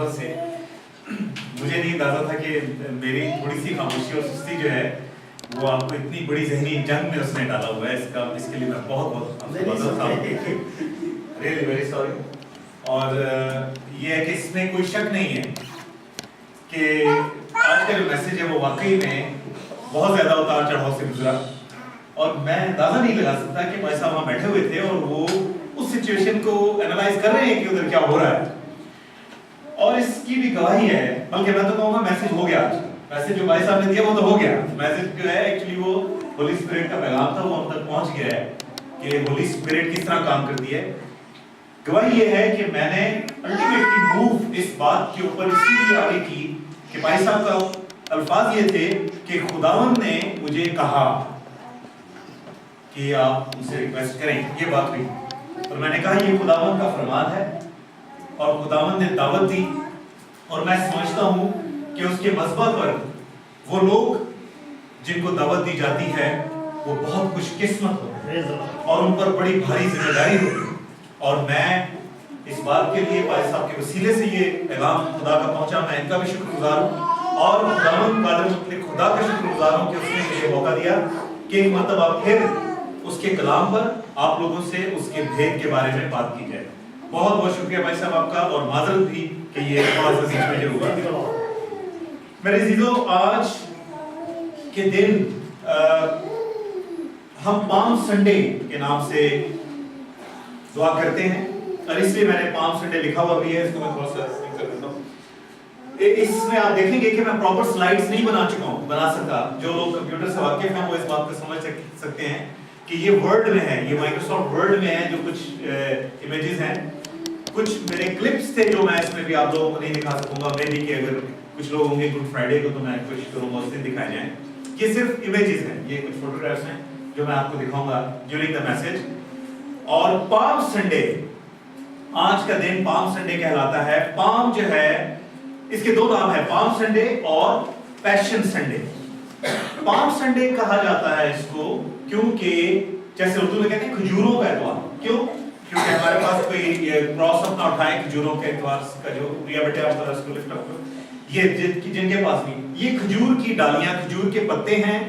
محبت سے. مجھے نہیں اندازہ تھا کہ میری تھوڑی سی خاموشی اور سستی جو ہے وہ آپ کو اتنی بڑی ذہنی جنگ میں اس نے ڈالا ہوا ہے. اس کے لیے میں بہت معذرت خواہ ہوں. Really very sorry. اور یہ ہے کہ اس میں کوئی شک نہیں ہے کہ آج کا جو میسج ہے وہ واقعی میں بہت زیادہ اتار چڑھاؤ سے گزرا, اور میں اندازہ نہیں لگا سکتا کہ بھائی صاحب وہاں بیٹھے ہوئے تھے اور وہ اس سچویشن کو اینالائز کر رہے ہیں کہ ادھر کیا ہو رہا ہے. اور اس کی بھی گواہی ہے, بلکہ میں تو کہوں گا میسج ہو گیا. میسج جو بھائی صاحب نے دیا وہ تو ہو گیا. میسج جو ہے ایکچولی وہ ہولی اسپرٹ کا پیغام تھا, وہ ہم تک پہنچ گیا ہے کہ ہولی اسپرٹ کس طرح کام کرتی ہے. گواہی یہ ہے کہ میں نے الٹیمیٹلی موو اس بات کے اوپر اسی لیے آگے کی کہ بھائی صاحب کا الفاظ یہ تھے کہ خداوند نے مجھے کہا کہ آپ ان سے ریکویسٹ کریں. یہ بات ہوئی اور میں نے کہا یہ خداوند کا فرمان ہے اور خداوند نے دعوت دی, اور میں سمجھتا ہوں کہ اس کے مذبح پر وہ لوگ جن کو دعوت دی جاتی ہے وہ بہت خوش قسمت ہوتے ہیں اور ان پر بڑی بھاری ذمہ داری ہوتی ہے. اور میں اس بات کے لیے بھائی صاحب کے وسیلے سے یہ پیغام خدا کا پہنچا, میں ان کا بھی شکر گزار ہوں اور خداوند قادر مطلق خدا کا شکر گزار ہوں کہ اس نے مجھے موقع دیا کہ ایک مرتبہ پھر اس کے کلام پر آپ لوگوں سے اس کے بھید کے بارے میں بات کی جائے. بہت بہت شکریہ بھائی صاحب آپ کا, اور معذرت بھی کہ یہ تھوڑا سا بیچ میں جو ہوا. میرے عزیزو, آج کے دن ہم پام سنڈے کے نام سے دعا کرتے ہیں, اور اس لیے میں نے پام سنڈے لکھا ہوا بھی ہے. اس کو میں تھوڑا سا کر دیتا ہوں. اس میں آپ دیکھیں گے کہ میں پراپر سلائیڈز نہیں بنا سکا. جو لوگ کمپیوٹر سے واقف ہیں وہ اس بات کو سمجھ سکتے ہیں کہ یہ ورڈ میں ہے, یہ مائکروسافٹ ورڈ میں ہے جو کچھ امیجز ہیں. کچھ میرے کلپس تھے جو میں اس میں بھی آپ لوگوں کو نہیں دکھا سکوں گا. میں بھی کہ اگر کچھ لوگ ہوں گے گڈ فرائیڈے کو تو میں کوشش کروں گا اس دن دکھائے جائیں. یہ صرف امیجز ہیں, یہ کچھ فوٹوگرافس ہیں جو میں آپ کو دکھاؤں گا ڈیورنگ دا میسج. اور پام سنڈے, آج کا دن پام سنڈے کہلاتا ہے. پام جو ہے اس کے دو نام ہیں, پام سنڈے اور پیشن سنڈے. پام سنڈے کہا جاتا ہے اس کو کیونکہ جیسے اردو میں کہتے ہیں کھجوروں کا اتوار. کیوں؟ کیونکہ ہمارے پاس کوئی کراس اپنا اٹھائے کھجوروں کے اتوار کا, جو ریا بیٹے آپ ذرا اس کو لفٹ اپ کرو, یہ جن کے پاس بھی یہ کھجور کی ڈالیاں, کھجور کے پتے ہیں.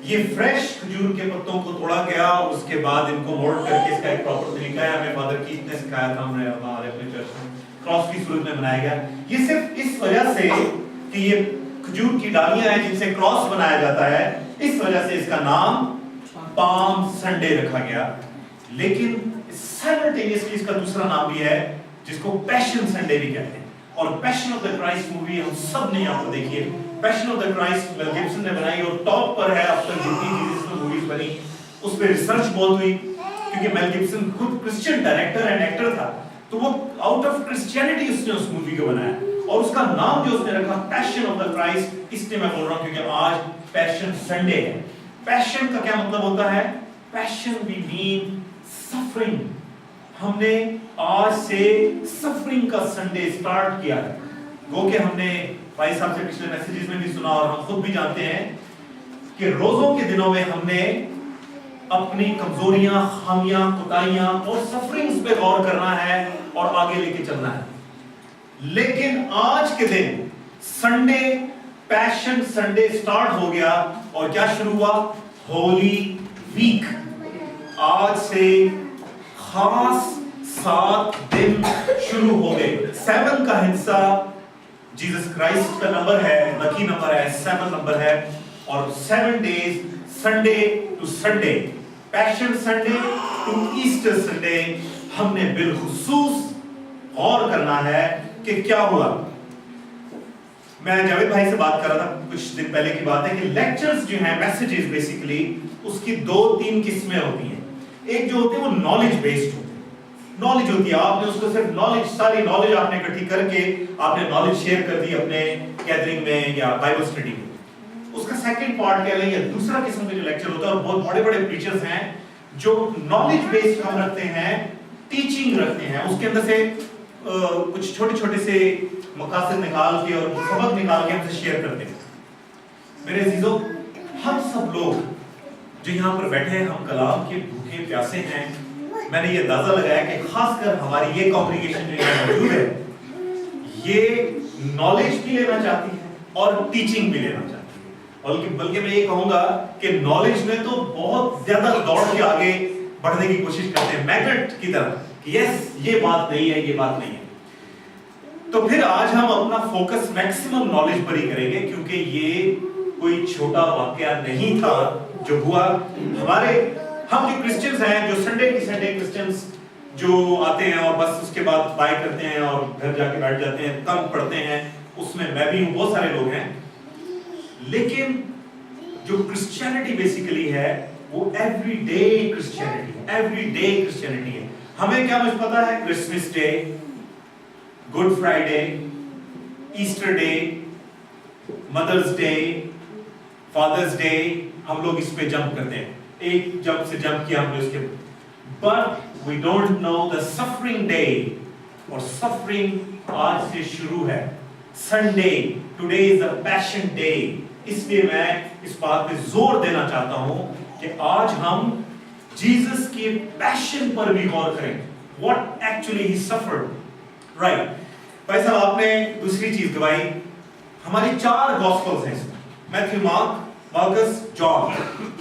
یہ فریش کھجور کے پتوں کو توڑا گیا, اس کے بعد ان کو مولڈ کر کے اس کا ایک پراپر طریقہ ہے. ہمیں فادر کیت نے سکھایا تھا, ہم نے ہمارے اپنے چرچ میں کراس کی صورت میں بنایا گیا. یہ صرف اس وجہ سے کہ یہ کھجور کی ڈالیاں ہیں جن سے کراس بنایا جاتا ہے, اس وجہ سے اس کا نام پام سنڈے رکھا گیا. لیکن سائملٹینیسلی اس کا دوسرا نام بھی ہے جس کو پیشن سنڈے بھی کہتے ہیں. اور Passion of the Christ movie ہم سب نے یہاں پر دیکھی ہے. Passion of the Christ Mel Gibson نے بنائی اور ٹاپ پر ہے اب تک جتنی چیزیں اس میں موویز بنی. اس پہ ریسرچ بہت ہوئی کیونکہ میل گبسن خود کرسچین ڈائریکٹر اینڈ ایکٹر تھا, تو وہ آؤٹ آف کرسچینٹی اس نے اس مووی کو بنایا. اور اس کا نام جو اس نے رکھا پیشن آف دا کرائسٹ, اس لیے میں بول رہا ہوں کیونکہ آج پیشن سنڈے ہے. پیشن کا کیا مطلب ہوتا ہے؟ پیشن وی مین سفرنگ. ہم نے آج سے سفرنگ کا سنڈے سٹارٹ کیا ہے. گو کہ ہم نے بھائی صاحب سے پچھلے میسیجز میں بھی سنا اور ہم خود بھی جانتے ہیں کہ روزوں کے دنوں میں ہم نے اپنی کمزوریاں, خامیاں, کوتاہیاں اور سفرنگز پہ غور کرنا ہے اور آگے لے کے چلنا ہے. لیکن آج کے دن سنڈے, پیشن سنڈے سٹارٹ ہو گیا اور کیا شروع ہوا؟ ہولی ویک. آج سے خاص 7 دن شروع ہو گئے. 7 کا ہندسہ جیسس کرائسٹ کا نمبر ہے, لکی نمبر ہے, 7 نمبر ہے. اور 7 days, Sunday to Sunday, passion Sunday to Easter Sunday, ہم نے بالخصوص غور کرنا ہے کہ کیا ہوا. میں جاوید بھائی سے بات کر رہا تھا کچھ دن پہلے کی بات ہے کہ لیکچرز جو ہیں, میسیجز بیسیکلی اس کی 2-3 قسمیں ہوتی ہیں. ایک جو ہوتے ہیں وہ نالج بیسڈ ہوتے ہیں. نالج ہوتی ہے, آپ نے اس کو صرف نالج, ساری نالج آپ نے اکٹھی کر کے آپ نے نالج شیئر کر دی اپنے گیدرنگ میں یا بائبل اسٹڈی میں. اس کا سیکنڈ پارٹ کیا ہے, یا دوسرا قسم کا جو لیکچر ہوتا ہے, اور بہت بڑے بڑے پریچرز ہیں جو نالج بیسڈ کام رکھتے ہیں, ٹیچنگ رکھتے ہیں, اس کے اندر سے کچھ چھوٹے چھوٹے سے مقاصد نکال کے اور سبق نکال کے ہم سے شیئر کرتے ہیں. میرے عزیزو, ہم سب لوگ جو یہاں پر بیٹھے ہیں, ہم کلام کے بھوکے پیاسے ہیں. میں نے یہ اندازہ لگایا کہ خاص کر ہماری یہ کانگریگیشن جو یہاں موجود ہے, یہ نالج بھی لینا چاہتی ہے اور ٹیچنگ بھی لینا چاہتی ہے، بلکہ میں یہ کہوں گا کہ نالج میں تو بہت زیادہ دوڑ کے آگے بڑھنے کی کوشش کرتے ہیں میگنیٹ کی طرح کہ یس یہ بات نہیں ہے، یہ بات نہیں ہے۔ تو پھر آج ہم اپنا فوکس میکسیمم نالج پر ہی کریں گے، کیونکہ یہ کوئی چھوٹا واقعہ نہیں تھا جو ہوا۔ ہم جو کرسچنز ہیں، جو سنڈے کی سنڈے کرسچنز جو آتے ہیں اور بس اس کے بعد بائے کرتے ہیں اور گھر جا کے بیٹھ جاتے ہیں، کم پڑھتے ہیں، اس میں میں بھی ہوں، بہت سارے لوگ ہیں، لیکن جو کرسچینٹی بیسیکلی ہے وہ ایوری ڈے کرسچینٹی ہے، ایوری ڈے کرسچینٹی ہے۔ ہمیں کیا مجھ پتا ہے؟ Christmas day, good Friday, Easter day, mother's day, father's day, ہم لوگ اس پہ جمپ کرتے ہیں، ایک جمپ سے جمپ کیا ہم نے اس کے، but we don't know the suffering day, اور سفرنگ آج سے شروع ہے، Sunday, today is a passion day. اس لیے میں اس بات پہ زور دینا چاہتا ہوں کہ آج ہم جیسس کے پیشن پر بھی غور کریں، what actually he suffered, right؟ بھائی صاحب آپ نے دوسری چیز گواہی، ہماری 4 گاسپلز ہیں، میتھیو، مارک، مارکس، جان،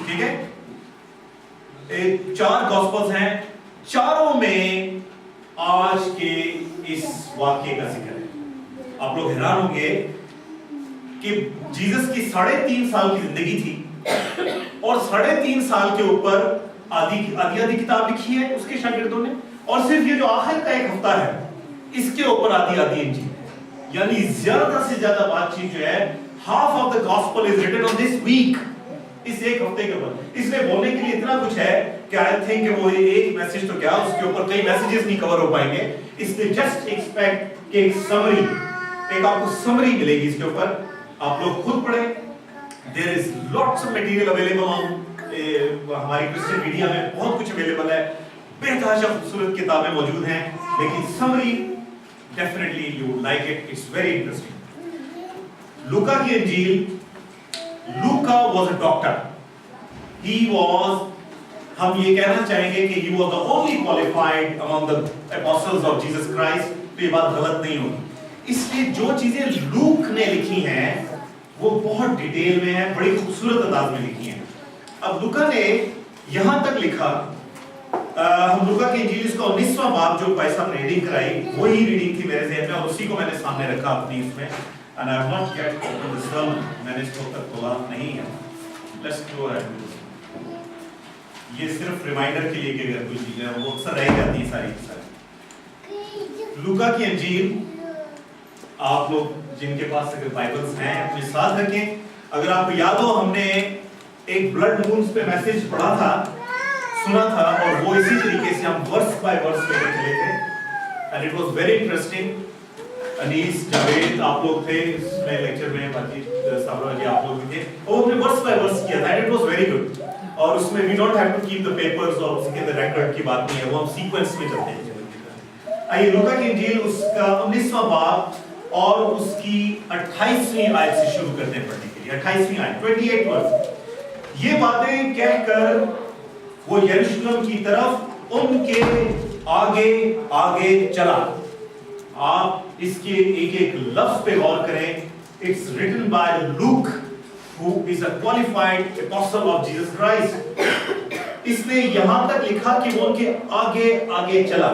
ٹھیک ہے، 4 گاسپلز ہیں، چاروں میں آج کے اس واقعے کا ذکر ہے۔ آپ لوگ حیران ہوں گے کہ جیسس کی 3.5 سال کی زندگی تھی، اور 3.5 سال کے اوپر آدھی کتاب لکھی ہے اس کے شاگردوں نے، اور صرف یہ جو آخر کا ایک ہفتہ ہے اس کے اوپر آدھی انجیل ہے، یعنی زیادہ سے زیادہ بات چیت جو ہے، half of the gospel is written on this week، اس ایک ہفتے کے اوپر۔ اس میں بولنے کے لیے اتنا کچھ ہے کہ I think کہ وہ ایک میسج تو کیا، اس کے اوپر کئی میسیجز نہیں کور ہو پائیں گے، اس لیے جسٹ ایکسپیکٹ کہ ایک سمری، ایک آپ کو سمری ملے گی اس کے اوپر، آپ لوگ خود پڑھیں۔ there is lots of material available on ہماری کرسچن میڈیا میں بہت کچھ اویلیبل ہے، بے تحاشا خوبصورت کتابیں موجود ہیں، لیکن summary definitely you would like it, it's very interesting۔ لوکا کی انجیل، لوکا was a doctor، he was، ہم یہ کہنا چاہیں گے کہ he was the only qualified among the apostles of Jesus Christ، تو یہ بات غلط نہیں ہوگی۔ اس لیے جو چیزیں لوک نے لکھی ہیں وہ بہت ڈیٹیل میں ہیں، بڑی خوبصورت انداز میں لکھی ہیں۔ اب لوکا نے یہاں تک لکھا، ہم لوکا کی انجیل اس کا 19واں باب جو بھائی صاحب نے ریڈنگ کرائی، وہی ریڈنگ تھی میرے ذہن میں، اور اسی کو میں نے سامنے رکھا اپنی اس میں، and I have not yet opened the sermon، میں نے اس کو تک کھولا نہیں ہے۔ Let's go ahead۔ یہ صرف ریمائنڈر کے لیے کہ اگر کوئی چیزیں وہ اکثر رہ جاتی ہیں ساری کی ساری۔ لوکا کی انجیل، آپ لوگ جن کے پاس اگر بائبلز ہیں اپنے ساتھ رکھیں۔ اگر آپ کو یاد ہو، ہم نے ایک بلڈ مونز پہ میسج پڑھا تھا، سنا تھا، اور وہ اسی طریقے سے ہم ورس بائی ورس پہ چلے تھے، and it was very interesting۔ انیس، جاوید، آپ لوگ تھے اس میں لیکچر میں، باقی صابرہ جی آپ لوگ بھی تھے، اور وہ ہم نے ورس بائی ورس کیا تھا، and it was very good۔ اور اس میں we don't have to keep the papers اور اس کے ریکارڈ کی بات نہیں ہے، وہ ہم سیکوینس میں چلتے ہیں۔ آئیے لوکا کی انجیل اس کا 19واں باب اور اس کی 28ویں آیت سے شروع کرتے ہیں پڑھنے کے لیے۔ 28ویں آیت، 28 ورس۔ یہ باتیں کہہ کر وہ یروشلم کی طرف ان کے آگے آگے چلا۔ آپ اس کے ایک ایک لفظ پہ غور کریں۔ It's written by Luke, who is a qualified apostle of Jesus Christ۔ اس نے یہاں تک لکھا کہ وہ ان کے آگے آگے چلا۔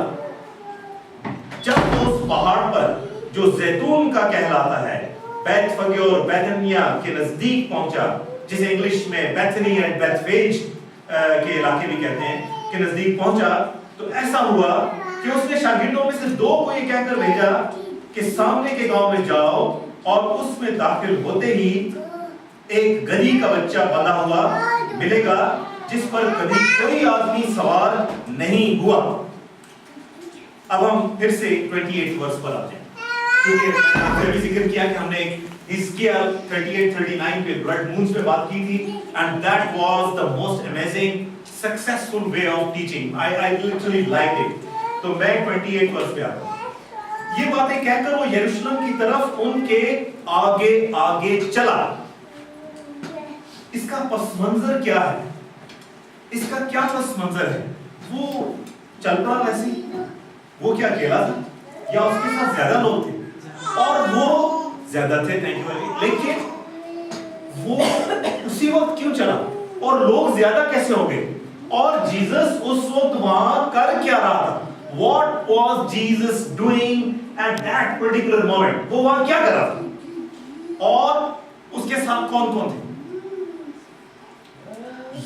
جب وہ اس پہاڑ پر جو زیتون کا کہلاتا ہے، بیت فگے اور بیتنیا کے نزدیک پہنچا، جسے انگلش میں بیتھنی اینڈ بیتھ فیج کے علاقے بھی کہتے ہیں، کے نزدیک پہنچا، تو ایسا ہوا کہ اس نے شاگردوں میں سے 2 کو یہ کہہ کر بھیجا کہ سامنے کے گاؤں میں جاؤ، اور اس میں داخل ہوتے ہی ایک گدھی کا بچہ بندھا ہوا ملے گا، جس پر کبھی کوئی آدمی سوار نہیں ہوا۔ اب ہم پھر سے 28 ورس پر آتے ہیں، کیونکہ میں نے بھی ذکر کیا کہ ہم نے حزقیال 38-39 پہ بلڈ مونز پہ بات کی تھی، and that was the most amazing successful way of teaching۔ I literally liked it۔ تو میں 28 ورس پہ آتا ہوں۔ یہ باتیں کہہ کر وہ یروشلم کی طرف ان کے آگے آگے چلا۔ اس کا پس منظر کیا ہے؟ اس کا کیا پس منظر ہے؟ وہ چل پڑا ویسے، وہ کیا اکیلا تھا یا اس کے ساتھ زیادہ لوگ تھے؟ اور وہ زیادہ تھے، تھینک یو علی، لیکن وہ اسی وقت کیوں چلا اور لوگ زیادہ کیسے ہو گئے؟ اور جیزس اس وقت وہاں کر کیا رہا تھا؟ What was Jesus doing at that particular moment؟ وہ وہاں کیا کر رہا تھا اور اس کے ساتھ کون کون تھے؟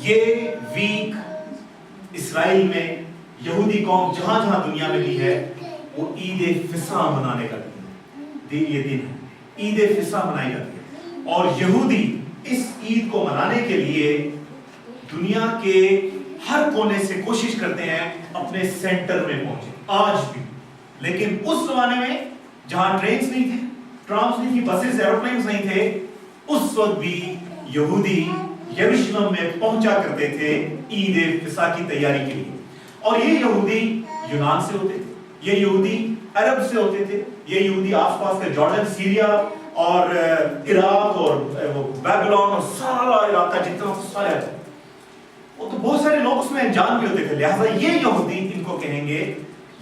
یہ ویک اسرائیل میں یہودی قوم جہاں جہاں دنیا میں بھی ہے وہ عید فصح منانے کا دن، یہ دن ہے عید فصح منائی جاتی ہے، اور یہودی اس عید کو منانے کے لیے دنیا کے ہر کونے سے کوشش کرتے ہیں اپنے سینٹر میں پہنچے، آج بھی۔ لیکن اس زمانے میں جہاں ٹرینز نہیں تھے، ٹرامز نہیں تھی، بسز، ایروپلینز نہیں تھے، اس وقت بھی یہودی یروشلم میں پہنچا کرتے تھے عید فصح کی تیاری کے لیے۔ اور یہ یہودی یونان سے ہوتے تھے، یہ یہودی عرب سے ہوتے تھے، یہ یہودی آس پاس کے جارڈن، سیریا اور عراق اور بیبلون اور سارا علاقہ جتنا سارے تھے، وہ تو بہت سارے لوگ اس میں انجان بھی ہوتے تھے، لہٰذا یہ یہودی ان کو کہیں گے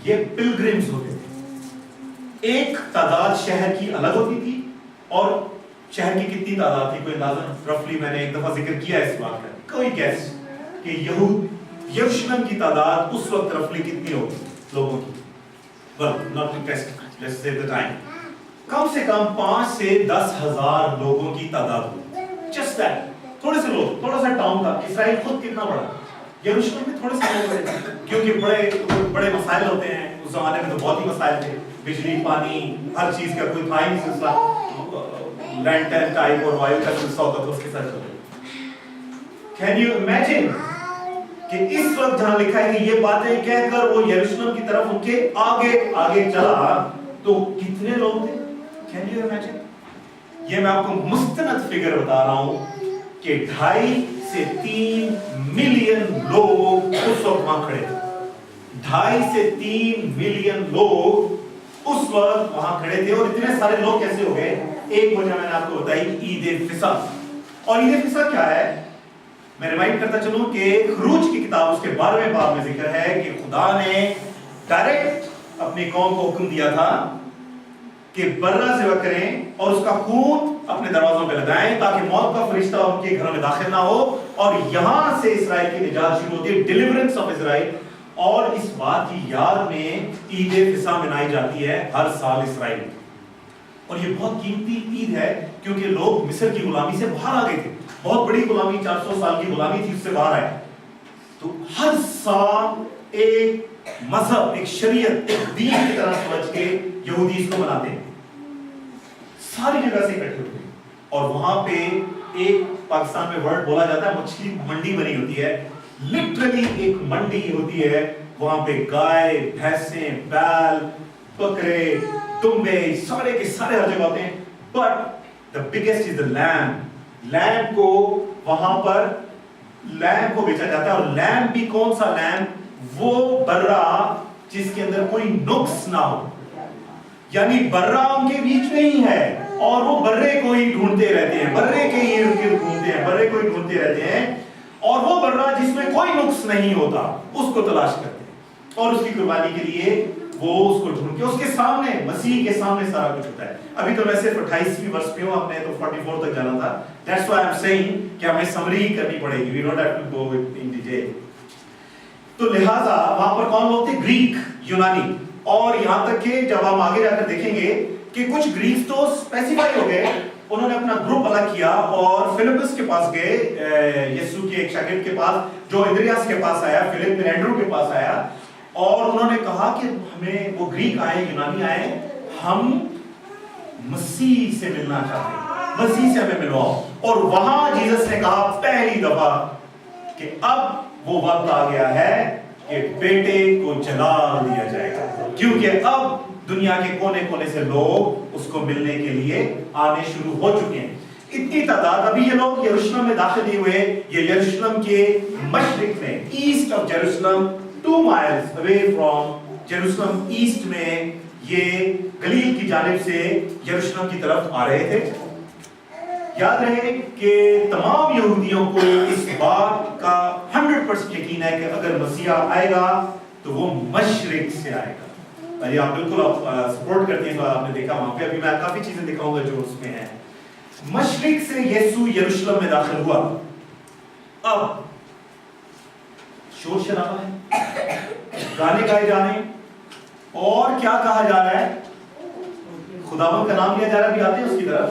یہ پلگرمز ہوتے تھے۔ ایک تعداد شہر کی الگ ہوتی تھی، اور شہر کی کتنی تعداد تھی کوئی اندازہ رفلی میں نے ایک دفعہ ذکر کیا اس بات کا، کوئی گیس کہ یروشلم کی تعداد اس وقت رفلی کتنی ہوگی لوگوں کی؟ well not to test, let's save the time، کم سے کم 5 سے 10,000 لوگوں کی تعداد ہوگی، just that، تھوڑے سے لوگ، تھوڑا سا ٹاؤن تھا۔ اسرائیل خود کتنا بڑا، یروشلم میں تھوڑے سے لوگ رہتے، کیونکہ بڑے مسائل ہوتے ہیں، اس زمانے میں تو بہت ہی مسائل تھے، بجلی، پانی، ہر چیز کا کوئی تھا ہی نہیں سلسلہ، لینٹن ٹائپ اور آئل کا سلسلہ ہوتا تھا اس کے ساتھ چلے۔ Can you imagine کہ اس وقت جہاں لکھا ہے کہ یہ باتیں کہہ کر وہ یروشلم کی طرف ان کے آگے چلا تو کتنے لوگ تھے؟ Can you imagine؟ یہ میں آپ کو مستند فگر بتا رہا ہوں کہ 2.5 سے 3 ملین لوگ اس وقت وہاں کھڑے تھے، 2.5 سے 3 ملین لوگ اس وقت وہاں کھڑے تھے۔ اور اتنے سارے لوگ کیسے ہو گئے؟ ایک وجہ میں نے آپ کو بتائی، عید فصح۔ اور عید فصح کیا ہے؟ میں ریمائنڈ کرتا چلوں کہ خروج کی کتاب اس کے 12ویں باب میں ذکر ہے کہ خدا نے ڈائریکٹ اپنی قوم کو حکم دیا تھا کہ برہ ذبح کریں اور اس کا خون اپنے دروازوں پہ لگائیں تاکہ موت کا فرشتہ ان کے گھروں میں داخل نہ ہو، اور یہاں سے اسرائیل کی نجات شروع ہوتی ہے، ڈیلیورنس آف اسرائیل۔ اور اس بات کی یاد میں عید فصح منائی جاتی ہے ہر سال اسرائیل میں، اور یہ بہت قیمتی عید ہے کیونکہ لوگ مصر کی غلامی سے باہر آ گئے تھے، بہت بڑی غلامی، 400 سال کی غلامی تھی، اس سے باہر آئے۔ تو ہر سال ایک مذہب، ایک شریعت، ایک دین کی طرح سمجھ کے یہودی اس کو مناتے ہیں، ساری جگہ سے اکٹھے ہوتے ہیں۔ اور وہاں پہ ایک پاکستان میں ورڈ بولا جاتا ہے، مچھلی منڈی بنی ہوتی ہے، لٹرلی ایک منڈی ہوتی ہے، وہاں پہ گائے، بھینسیں، بیل، بکرے، دمبے، سارے کے سارے ہر جگہ ہوتے ہیں۔ But the biggest is the lamb، لیم کو وہاں پر لیم کو بیچا جاتا ہے، اور لیم بھی کون سا لیم؟ وہ برہ جس کے اندر کوئی نقص نہ ہو، یعنی برہ ان کے بیچ میں ہی ہے اور وہ برے کو ہی ڈھونڈتے رہتے ہیں، برے کے ہی ارد گرد گھومتے ہیں، برے کو ہی ڈھونڈتے رہتے ہیں، اور وہ برہ جس میں کوئی نقص نہیں ہوتا اس کو تلاش کرتے ہیں، اور اس کی قربانی کے لیے وہ اس کو ڈھونڈ کے اس کے سامنے، مسیح کے سامنے سارا کچھ ہوتا ہے۔ ابھی تو میں صرف 28ویں ورس پہ ہوں، ہم نے تو 44 تک جانا تھا، that's why I'm saying کہ ہمیں سمری کرنی پڑے گی، we don't have to go in detail۔ تو لہٰذا وہاں پر کون لوگ تھے؟ گریک، یونانی، اور یہاں تک کہ جب ہم آگے جا کر دیکھیں گے کہ کچھ گریکس تو اسپیسیفائی ہو گئے، انہوں نے اپنا گروپ الگ کیا اور فلپس کے پاس گئے، یسوع کے ایک شاگرد کے پاس جو اندریاس کے پاس آیا، فلپ میں اینڈرو کے پاس آیا، اور انہوں نے کہا کہ ہمیں، وہ گریک آئے، یونانی آئے، ہم مسیح سے ملنا چاہتے ہیں، مسیح سے ہمیں ملواؤ۔ اور وہاں جیسس نے کہا پہلی دفعہ کہ اب وہ وقت آ گیا ہے کہ بیٹے کو جلا دیا جائے گا، کیونکہ اب دنیا کے کونے کونے سے لوگ اس کو ملنے کے لیے آنے شروع ہو چکے ہیں۔ اتنی تعداد، ابھی یہ لوگ یروشلم میں داخل نہیں ہوئے، یہ یروشلم کے مشرق میں، east of Jerusalem, 2 miles away from Jerusalem, east میں یہ گلیل کی جانب سے یروشلم کی طرف آ رہے تھے۔ یاد رہے کہ تمام یہودیوں کو اس بات کا 100% یقین ہے کہ اگر مسیح آئے گا تو وہ مشرق سے آئے گا، ये आप बिल्कुल आप सपोर्ट करते हैं तो आपने देखा वहां पे। अभी मैं काफी चीजें दिखाऊंगा जो उसमें है। मशरिक से यीशु यरूशलेम में दाखिल हुआ। अब शोर शराबा है, गाने गाए जा रहे हैं, और क्या कहा जा रहा है, खुदावंद का नाम लिया जा रहा है। भी आते हैं उसकी तरफ।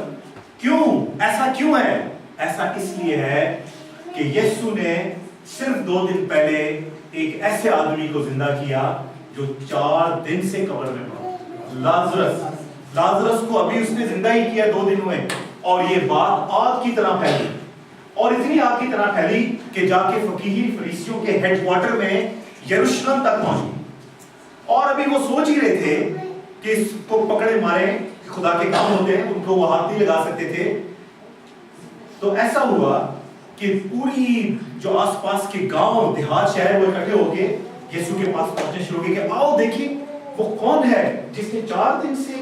क्यों ऐसा क्यों है? ऐसा इसलिए है कि यीशु ने सिर्फ 2 दिन पहले एक ऐसे आदमी को जिंदा किया जो 4 दिन से कब्र में पड़ा, लाजरस को अभी उसने जिंदा ही किया 2 दिन हुए, और ये बात आग की तरह फैली, और इतनी आग की तरह फैली कि जाके फकीही फरीसियों के हेडक्वार्टर में यरूशलेम तक पहुंची। और अभी वो सोच ही रहे थे कि इसको पकड़े मारे, खुदा के काम होते हैं, उनको वो हाथ नहीं लगा सकते थे। तो ऐसा हुआ कि पूरी जो आसपास के गांव देहात शहर वो इकट्ठे होके यीशु के पास पहुंचने शुरू किए कि आओ देखिए वो कौन है जिसने 4 दिन से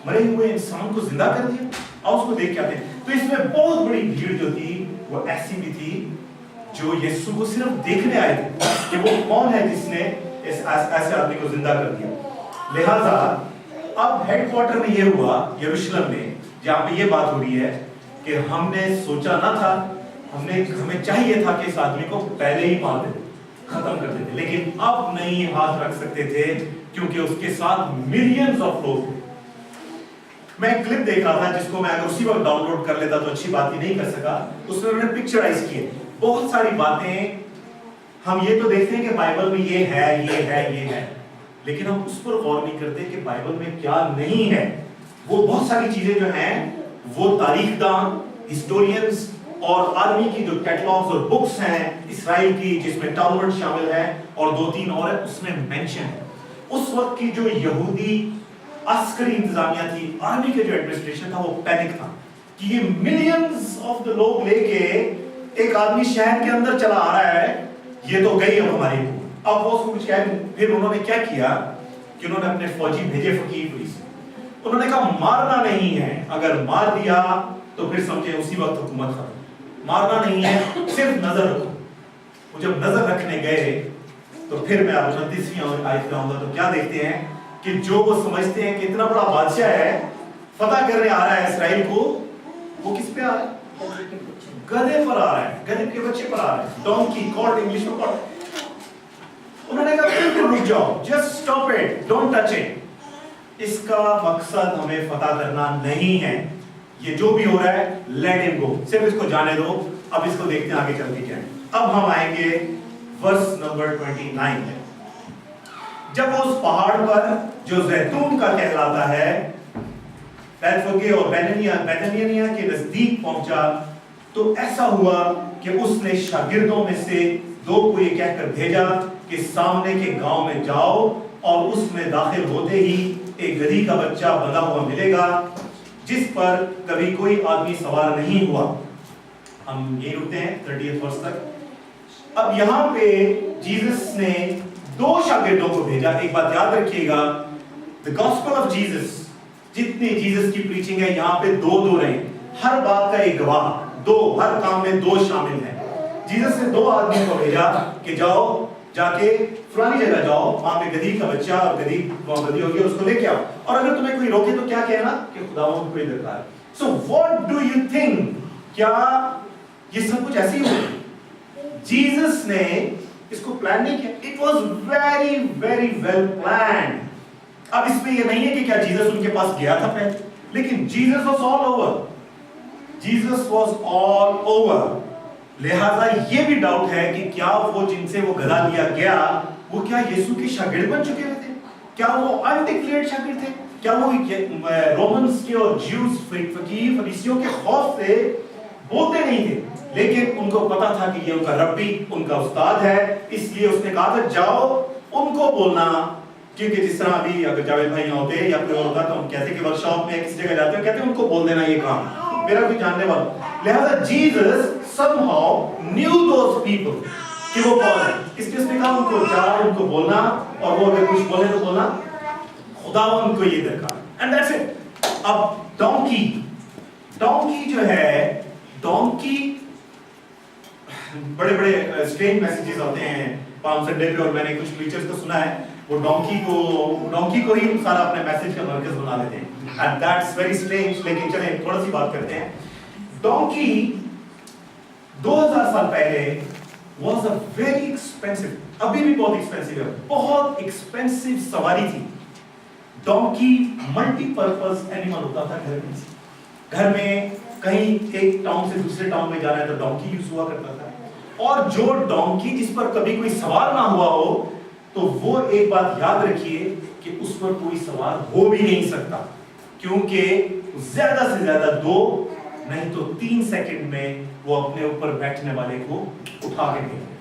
मरे हुए इंसान को जिंदा कर दिया, आओ उसको देख के आते हैं। तो इसमें बहुत बड़ी भीड़ जो थी वो ऐसी भी थी जो यीशु को सिर्फ देखने आए थे कि वो कौन है जिसने ऐसे आदमी को जिंदा कर दिया। लिहाजा अब हेडक्वार्टर में ये हुआ यरूशलेम में, जहां पे ये बात हो रही है कि हमने सोचा ना था, हमें चाहिए था कि इस आदमी को पहले ही मार देते, खत्म कर देते, लेकिन अब नहीं हाथ रख सकते थे क्योंकि उसके साथ मिलियंस ऑफ लोग थे। मैं एक क्लिप देख रहा था जिसको मैं अगर उसी वक्त डाउनलोड कर लेता तो अच्छी बात ही नहीं कर सका। उसमें उन्होंने पिक्चराइज किए बहुत सारी बातें। हम ये तो देखते हैं कि बाइबल में ये है, लेकिन हम उस पर गौर नहीं करते कि बाइबल में क्या नहीं है। वो बहुत सारी चीजें जो हैं वो तारीखदान, हिस्टोरियंस और आर्मी की जो कैटलॉग्स और बुक्स हैं इसराइल की, जिसमें टालमुड शामिल है और 2-3 और है, उसमें मेंशन है। उस वक्त की जो यहूदी अस्करी इंतजामिया थी, आर्मी के जो एडमिनिस्ट्रेशन था, वो पैनिक था कि ये मिलियंस ऑफ द लोग लेके एक आदमी शहर के अंदर चला आ रहा है, ये तो गई अब हमारी। अब वो उसको कुछ कह, फिर उन्होंने क्या किया कि उन्होंने अपने फौजी भेजे फकीर पुलिस, उन्होंने कहा मारना नहीं है, अगर मार दिया तो फिर समझे उसी वक्त हुकूमत खत्म, मारना नहीं है, सिर्फ नजर रखो। वो जब नजर रखने गए तो फिर मैं 29वीं आयत में आऊंगा तो क्या देखते हैं कि जो वो समझते हैं कि इतना बड़ा बादशाह है, फतह करने आ रहा है इसराइल को, वो किस पे आ रहा है? गधे पर आ रहा है, गधे के बच्चे पर आ रहा है, डोंकी, कॉर्ड, इंग्लिश में कॉर्ड। उन्होंने कहा बिल्कुल रुक जाओ, just stop it, don't touch it. इसका मकसद हमें फतह करना नहीं है, ये जो भी हो रहा है लेट हिम गो, सिर्फ इसको जाने दो। अब इसको देखते हैं आगे चल के क्या है। अब हम आएंगे वर्स नंबर 29 में। जब वो उस पहाड़ पर जो जैतून का कहलाता है बैतफगे और बेतनिया के नजदीक पहुंचा तो ऐसा हुआ कि उसने शागिर्दों में से 2 को ये कहकर भेजा कि सामने के गांव में जाओ और उसमें दाखिल होते ही एक गधी का बच्चा बंधा हुआ मिलेगा जिस पर कभी कोई आदमी सवार नहीं हुआ। हम ये रुकते हैं 30 वर्ष तक। अब यहां पे जीसस ने 2 शागिर्दों को भेजा। एक बात याद रखिएगा, द गॉस्पेल ऑफ जीसस, जितनी जीसस की प्रीचिंग है यहां पे 2 रहे, हर बात का एक गवाह, 2, हर काम में 2 शामिल हैं। जीसस ने 2 आदमियों को भेजा कि जाओ, जाके फलानी जगह जाओ, वहां पे गधी का बच्चा और गधी होगी, उसको लेके आओ, और अगर तुम्हें कोई रोके तो क्या कहना कि खुदावंद को इधर ला। So what do you think, क्या ये सब कुछ ऐसे ही हुआ? जीसस ने इसको प्लान नहीं किया, it was very very well planned. अब इसमें ये नहीं है कि क्या जीसस उनके पास गया था पहले, लेकिन Jesus was all over, Jesus was all over. लिहाजा ये भी डाउट है कि क्या वो जिनसे वो गधा लिया गया वो क्या यीशु के शागिर्द बन चुके थे? क्या वो अनडिक्लेयर्ड शागिर्द थे? क्या वो रोमन्स के और ज्यूज फकीर फरीसियों के खौफ से बोलते नहीं थे, लेकिन उनको पता था कि ये उनका रब्बी, उनका उस्ताद है, इसलिए उसने कहा था जाओ उनको बोलना। क्योंकि जिस तरह अभी अगर जावेद भाई यहाँ होते या कोई और होता तो हम कहते कि वर्कशॉप में किसी जगह जाते हो कहते उनको बोल देना ये काम, मेरा कोई जानने वाला। लिहाजा Jesus somehow knew those people कि वो कौन है, इसलिए उसने कहा उनको जाओ, उनको बोलना, और वो अगर कुछ बोले तो बोलना खुदावंद को ये दरकार, एंड दैट्स इट। अब डोंकी जो है, डोंकी बड़े बड़े स्ट्रेंज मैसेजेस आते हैं पाम संडे पे, और मैंने कुछ प्रीचर्स को सुना है वो डोंकी को ही सारा अपने मैसेज का मरकज बना लेते हैं, एंड दैट्स वेरी स्ट्रेंज। लेकिन चलें थोड़ा सी बात करते हैं। डोंकी 2000 साल पहले was a very expensive, अभी भी बहुत एक्सपेंसिव है, बहुत एक्सपेंसिव सवारी थी। डोंकी मल्टीपर्पज एनिमल होता था घर में कहीं एक टाउन से दूसरे टाउन में जाना है तो डोंकी यूज हुआ करता था। और जो डोंकी जिस पर कभी कोई सवार ना हुआ हो, तो वो एक बात याद रखिए कि उस पर कोई सवार हो भी नहीं सकता, क्योंकि ज्यादा से ज्यादा 2 नहीं तो 3 सेकंड में वो अपने ऊपर बैठने वाले को उठा के देगा,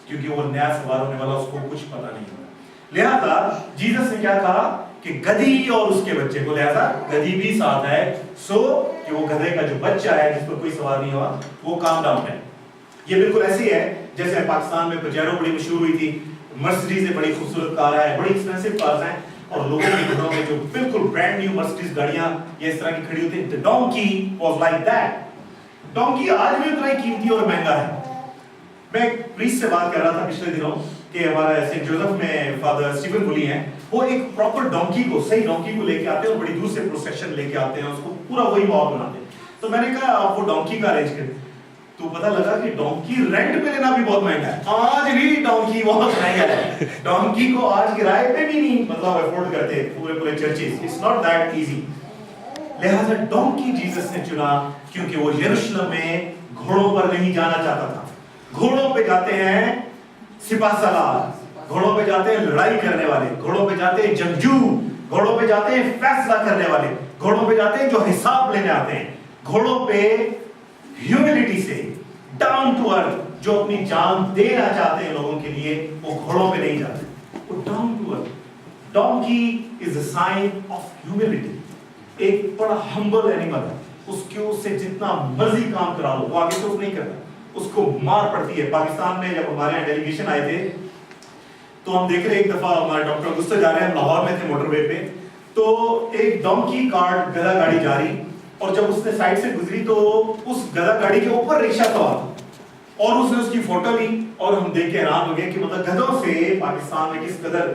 क्योंकि वो नया सवार होने वाला, उसको कुछ पता नहीं होगा। लिहाजा जीसस ने क्या कहा कि गधी और उसके बच्चे को, लिहाजा गधी भी साथ है, सो कि वो गधे का जो बच्चा है जिस पर कोई सवार नहीं हुआ वो काम डाउन है। ये बिल्कुल ऐसी है जैसे पाकिस्तान में पजेरो बड़ी मशहूर हुई थी, मर्सिडीज बड़ी खूबसूरत कार है, बड़ी एक्सपेंसिव कार्स हैं, और लोगों के घरों में जो बिल्कुल ब्रांड न्यू मर्सिडीज गाड़ियां ये इस तरह की खड़ी होती हैं। Donkey was like that. Donkey आज भी उतना ही कीमती और महंगा है। मैं एक प्रीस्ट से बात कर रहा था पिछले दिनों कि हमारा सेंट जोसेफ में फादर स्टीफन बुली हैं, वो एक प्रॉपर डोंकी को, सही डोंकी को लेके आते हैं और बड़ी दूर से प्रोसेशन लेके आते हैं, उसको पूरा वही माहौल बनाते हैं। तो मैंने कहा आप वो डोंकी का अरेंज करें, तो पता लगा कि डोंकी रेंट पे लेना भी बहुत महंगा है। आज भी डोंकी बहुत महंगा है। डोंकी को आज किराए पे भी नहीं मतलब अफोर्ड करते पूरे churches. It's not that easy. लिहाजा डोंकी जीसस ने चुना क्योंकि वो यरूशलेम में घोड़ों पर नहीं जाना चाहता था। घोड़ों पे जाते हैं सिपाहसालार, घोड़ों पे जाते हैं लड़ाई करने वाले, घोड़ों पे जाते हैं जंगजू, घोड़ों पे जाते हैं फैसला करने वाले, घोड़ों पे जाते हैं जो हिसाब लेने आते हैं, घोड़ों पे ह्यूमिलिटी से, डाउन टू अर्थ, जो अपनी जान देना चाहते हैं लोगों के लिए, वो घोड़ों पे नहीं जाते, वो down to earth. Donkey is a sign of humility. एक बड़ा हम्बल एनिमल है, उससे जितना मर्जी काम करा लो वो आगे तो नहीं करता, उसको मार पड़ती है। पाकिस्तान में जब हमारे यहाँ डेलीगेशन आए थे तो हम देख रहे, एक दफा हमारे डॉक्टर गुस्से जा रहे हैं, लाहौर में थे मोटरवे पे, तो एक डोंकी कार्ट गधा गाड़ी जा रही, और जब उसने साइड से गुजरी तो उस गधा गाड़ी के ऊपर रिक्शा सवार, और उसने उसकी फोटो ली, और हम देख के हैरान हो गए कि मतलब गधों से पाकिस्तान में किस कदर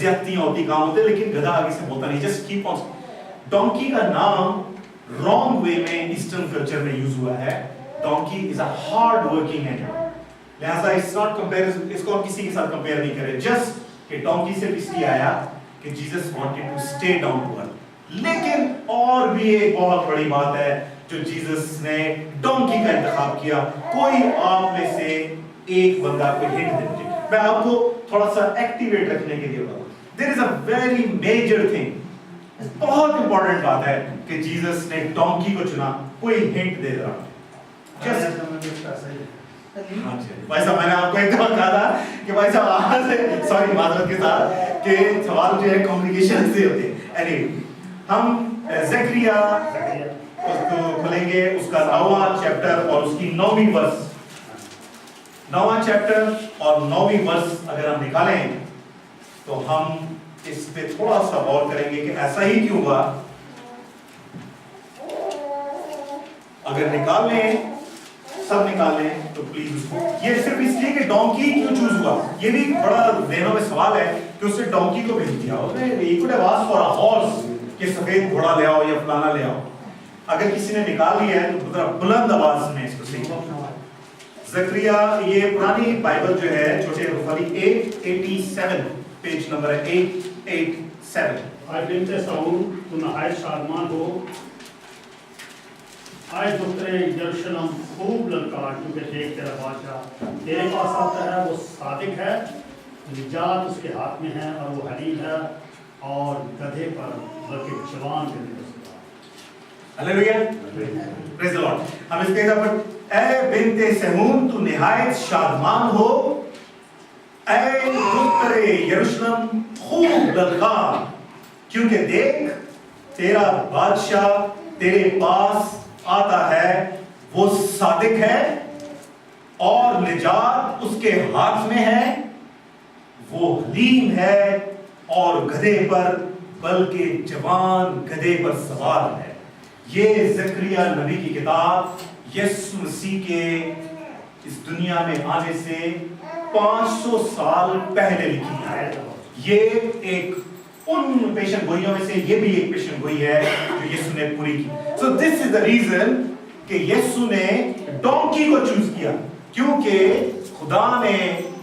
ज्यादतियां होती, काम होते, लेकिन गधा आगे से बोलता नहीं, जस्ट कीप ऑन। डोंकी का नाम रॉन्ग वे में ईस्टर्न कल्चर में यूज हुआ है। Donkey is a hard working animal, लिहाजा इट्स नॉट कंपेयर, इसको हम किसी के साथ कंपेयर नहीं करें। जस्ट कि डोंकी से इसलिए आया कि Jesus wanted to stay down to earth. लेकिन और भी एक बहुत बड़ी बात है जो जीसस ने डोंकी का इंतखाब किया। कोई आप में से एक बंदा को हिंट दे मुझे, मैं आपको थोड़ा सा एक्टिवेट रखने के लिए बताऊं। There is a very major thing, बहुत इंपॉर्टेंट बात है कि जीसस ने डोंकी को चुना। कोई हिंट दे रहा भाई साहब, मैंने आपको एक बार कहा था कि भाई साहब आज से सॉरी माजरत के साथ कि सवाल जो है कम्युनिकेशन से होते हैं। एनीवे, हम ज़करिया उसको खोलेंगे, उसका 9वां चैप्टर और उसकी 9वीं वर्स। 9वां चैप्टर और 9वीं वर्स अगर हम निकालें तो हम इस पे थोड़ा सा गौर करेंगे कि ऐसा ही क्यों हुआ। अगर निकाल लें, सब निकाल लें तो प्लीज उसको, ये सिर्फ इसलिए कि डोंकी क्यों चूज हुआ, ये भी बड़ा ज़हनों में सवाल है कि उसने डोंकी को भेज दिया। उसने he could have asked for a horse कि सफेद घोड़ा ले आओ या फलाना ले आओ। अगर किसी ने निकाल लिया है तो जरा बुलंद आवाज में इसको सही। ज़करिया, ये पुरानी बाइबल जो है छोटे हरफ वाली 887 पेज नंबर है 887। आज बिनते साऊल तू नहायत शादमान हो, आज दुख्तरे यरूशलेम खूब ललकार, क्योंकि देख तेरा बादशाह तेरे पास आता है, वो सादिक है, निजात उसके हाथ में है, और वो हलीम है और गधे पर बल्कि जवान के लिए हालेलुया, प्रेज़ द लॉर्ड। हम इसके ऊपर ए बिनते सहून तू निहायत शादमान हो, ए दुख्तरे यरूशलेम खूब ललकार, क्योंकि देख तेरा बादशाह तेरे पास आता है, वो सादिक है और निजात उसके हाथ में है, वो हलीम है और गधे पर बल्कि जवान गधे पर सवार है। ये ज़करिया नबी की किताब यीशु मसीह के इस दुनिया में आने से 500 साल पहले लिखी है। ये एक उन पेशन गोइयों में से ये भी एक पेशन गोई है जो यीशु ने पूरी की। So this is the reason कि यीशु ने डोंकी को चूज किया, क्योंकि खुदा ने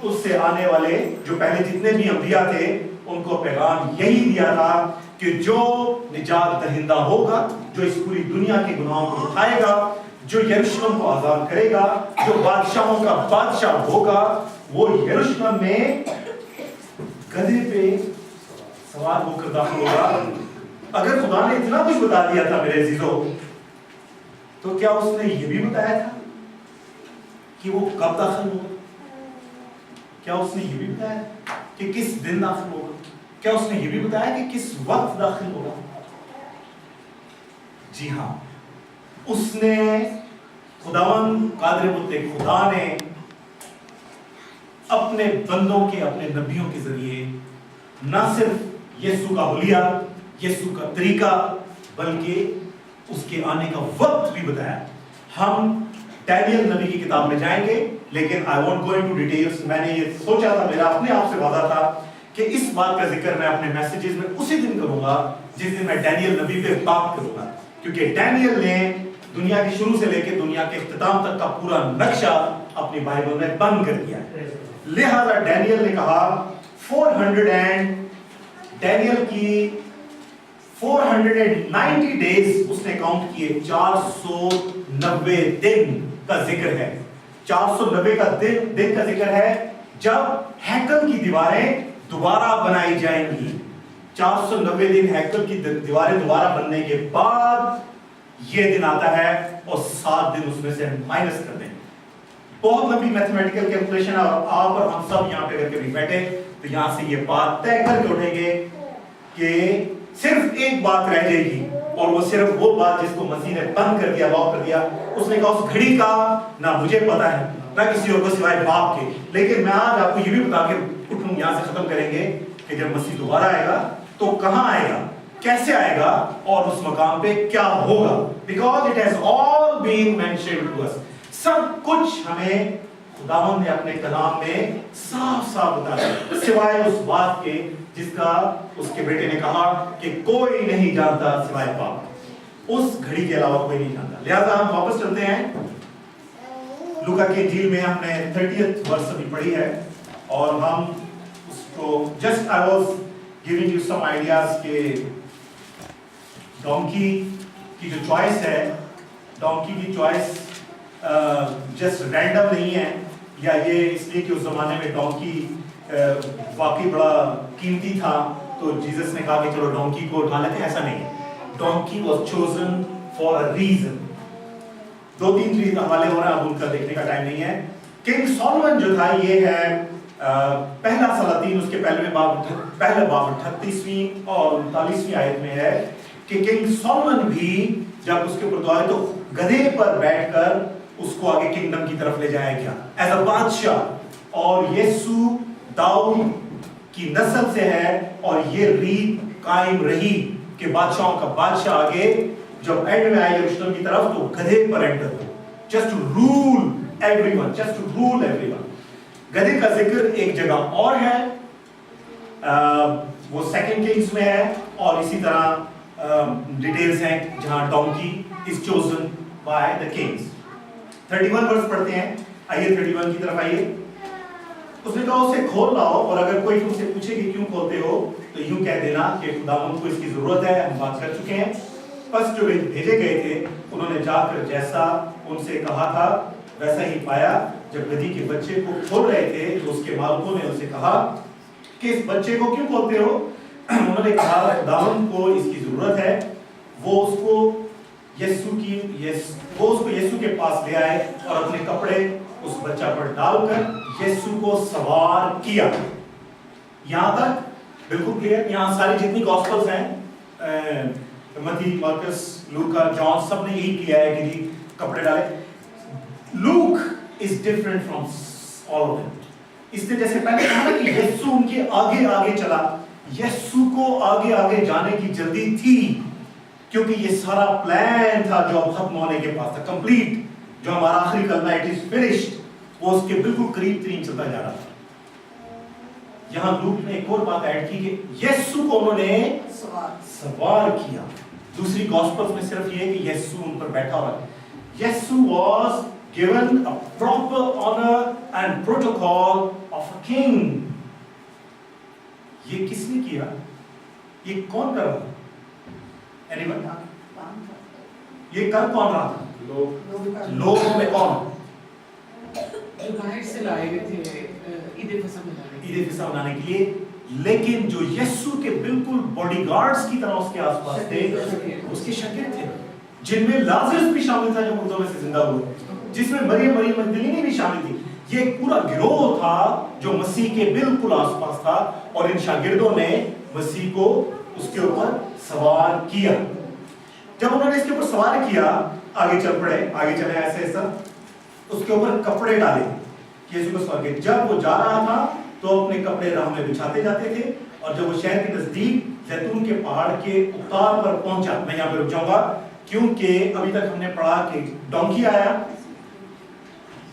उससे आने वाले जो पहले जितने भी अंबिया थे उनको पैगाम यही दिया था कि जो निजात दहिंदा होगा, जो इस पूरी दुनिया के गुनाहों को उठाएगा, जो यरूशलेम को आजाद करेगा, जो बादशाहों का बादशाह होगा, वो यरूशलेम में गधे पे सवार होकर दाखिल होगा। अगर खुदा ने इतना कुछ बता दिया था मेरे अजीजों, तो क्या उसने ये भी बताया था कि वो कब दाखिल होगा? क्या उसने ये भी बताया कि किस दिन दाखिल होगा? क्या उसने ये भी बताया कि किस वक्त दाखिल होगा? जी हाँ, उसने खुदावन कादिर मुत्तक़ खुदा ने अपने बंदों के, अपने नबियों के जरिए न सिर्फ यीशु का हुलिया, यीशु का तरीका, बल्कि उसके आने का वक्त भी बताया। हम डैनियल नबी की किताब में जाएंगे, लेकिन I want go into details. मैंने ये सोचा था, मेरा अपने आप से वादा था कि इस बात का जिक्र मैं अपने मैसेजेस में उसी दिन करूंगा जिस दिन मैं डैनियल नबी पे बात करूंगा, क्योंकि डैनियल ने दुनिया की शुरू से लेकर दुनिया के इख्तिताम तक का पूरा नक्शा अपनी बाइबल में बंद कर दिया है। लिहाजा डैनियल ने कहा 490 डेज उसने काउंट किए, 490 दिन का जिक्र है। 490 का दिन का जिक्र है जब हैकल की दीवारें दोबारा बनाई जाएंगी। 490 दिन हैकल की दीवारें दोबारा बनने के बाद ये दिन आता है और 7 दिन उसमें से माइनस कर दें। बहुत लंबी मैथमेटिकल कैलकुलेशन है और आप और हम सब यहाँ पे करके भी बैठे तो यहाँ से ये बात तय करके उठेंगे कि सिर्फ एक बात रह जाएगी, और वो सिर्फ वो बात जिसको मसीह ने बंद कर दिया, लॉक कर दिया। उसने कहा उस घड़ी का ना मुझे पता है ना किसी और को सिवाय बाप के, लेकिन मैं आज आपको ये भी बता के उठूं, यहाँ से खत्म करेंगे कि जब मसीह दोबारा आएगा तो कहाँ आएगा, कैसे आएगा और उस मकाम पे क्या होगा। Because it has all been mentioned to us. सब कुछ हमें खुदावंद ने अपने कलाम में साफ साफ बता दिया, सिवाय उस बात के जिसका उसके बेटे ने कहा कि कोई नहीं जानता सिवाय बाप। उस घड़ी के अलावा कोई नहीं जानता। लिहाजा हम वापस चलते हैं लूका के इंजील में। हमने 30th वर्स अभी पढ़ी है और हम उसको just I was giving you some ideas के डोंकी की जो चॉइस है, डोंकी की चॉइस जस्ट रैंडम नहीं है, या ये इसलिए कि उस जमाने में डोंकी वाकई बड़ा कीमती था तो जीसस ने कहा कि चलो डोंकी को उठा लेते हैं, ऐसा नहीं। Donkey was chosen for a reason. 2-3 चीज हवाले हो रहा है, अब उनका देखने का टाइम नहीं है। किंग सॉलोमन जो था, ये है पहला सलातीन उसके पहले बाब 38वीं और 39वीं आयत में है कि किंग सॉलोमन भी जब उसके ऊपर दुआ तो गधे पर बैठकर उसको आगे किंगडम की तरफ ले जाया गया एज अ बादशाह। और यीशु दाऊद की नस्ल से है और ये रीत कायम रही कि बादशाहों का बादशाह आगे जब एंड में आए यरूशलेम की तरफ तो गधे पर एंटर हो, just to rule everyone, just to rule everyone. गधे का जिक्र एक जगह और है, वो 2 किंग्स में है, और इसी तरह डिटेल्स हैं जहां donkey is chosen by the kings. 31 verse पढ़ते हैं, आइए 31 की तरफ आइए। उसने कहा उसे खोल लाओ, और अगर कोई तुमसे पूछे कि क्यों खोलते हो तो यूं कह देना कि खुदावंद को इसकी जरूरत है, हम बात कर चुके हैं। बस जो भेजे गए थे उन्होंने जाकर जैसा उनसे कहा था वैसा ही पाया। जब गधी के बच्चे को खोल रहे थे तो उसके मालिकों ने उनसे कहा कि इस बच्चे को क्यों खोलते हो? उन्होंने कहा खुदावंद को इसकी जरूरत है। वो उसको यीशु के पास ले आए और अपने कपड़े उस बच्चा पर डालकर यीशु को सवार किया। यहां तक बिल्कुल क्लियर। यहां सारी जितनी गॉस्पेल्स हैं, मत्ती, मार्कस, लूका, जॉन, सब ने यही किया है कि जी कपड़े डाले। Look is different from all of them. इसने जैसे पहले कहा ना कि यीशु उनके आगे आगे चला, यीशु को आगे आगे जाने की जल्दी थी क्योंकि ये सारा प्लान था जो अब खत्म होने के पास था, कंप्लीट। जो हमारा आखिरी कलमा इट इज फिनिश्ड, वो उसके बिल्कुल करीब तरीन चलता जा रहा था। यहां लूक ने एक और बात ऐड की कि यीशु को उन्होंने सवार किया। दूसरी गॉस्पेल्स में सिर्फ ये है कि यीशु उन पर बैठा हुआ है। यीशु was given a proper honour and protocol of a king. ये किसने किया? ये कौन कर रहा था? एनीवन? ये कर कौन रहा था? लोगों में कौन? जो बाहर से लाए गए थे ईद फिसा बनाने के लिए, लेकिन जो यीशु के बिल्कुल बॉडीगार्ड्स की तरह उसके आसपास थे, उसके शागिर्द थे, जिनमें लाजरस भी शामिल था जो मुर्दों में से जिंदा हुआ, जिसमें मरियम मगदलीनी भी शामिल थी। ये एक पूरा गिरोह था जो मसीह के बिल्कुल आसपास था, और इन शागिर्दों ने मसीह को उसके ऊपर सवार किया। जब उन्होंने इसके ऊपर सवार किया, आगे चल पड़े, आगे चले ऐसे ऐसा, उसके ऊपर कपड़े डाले, यीशु को सवार किया। जब वो जा रहा था तो अपने कपड़े राह में बिछाते जाते थे, और जब वो शहर के नजदीक जैतून के पहाड़ के उतार पर पहुंचा, मैं यहाँ पे रुक जाऊंगा क्योंकि अभी तक हमने पढ़ा कि डोंकी आया,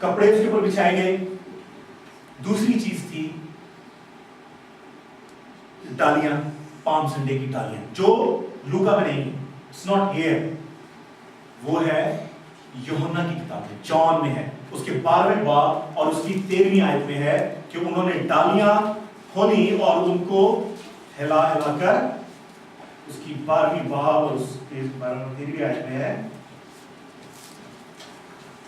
कपड़े उसके ऊपर बिछाए गए। दूसरी चीज थी डालियां, पाम संडे की डालियां, जो लूका में नहीं, इट्स नॉट हियर, वो है यूहन्ना की किताब में, जॉन में है, उसके 12वें बाब और उसकी 13वीं आयत में है कि उन्होंने डालियां खोली और उनको हिला हिलाकर, उसकी 12वीं बाब और उसके 13वीं आयत में है।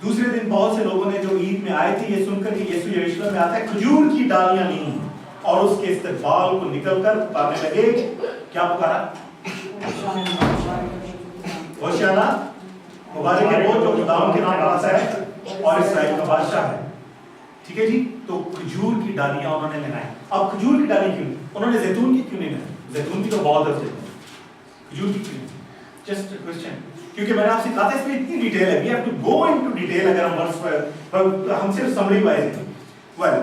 दूसरे दिन बहुत से लोगों ने जो ईद में आए थे ये सुनकर कि यीशु यरूशलेम में आता है, खजूर की डालियां ली और उसके इस्तेमाल को निकलकर पुकारने लगे। क्या पुकारा? होशाना, मुबारक है वो जो खुदावंद के नाम पर आता है और इस्राएल का बादशाह है। ठीक है जी, तो खजूर की डालियां उन्होंने लगाई। अब खजूर की डाली क्यों? उन्होंने जैतून की क्यों नहीं लगाई? जैतून की तो बहुत अच्छी, खजूर की क्यों? जस्ट अ क्वेश्चन, क्योंकि मैंने आपसे कहा था इसमें इतनी डिटेल है, we have to go into detail अगर हम वर्ड्स पर, हम सिर्फ समरी वाइज हैं। वेल,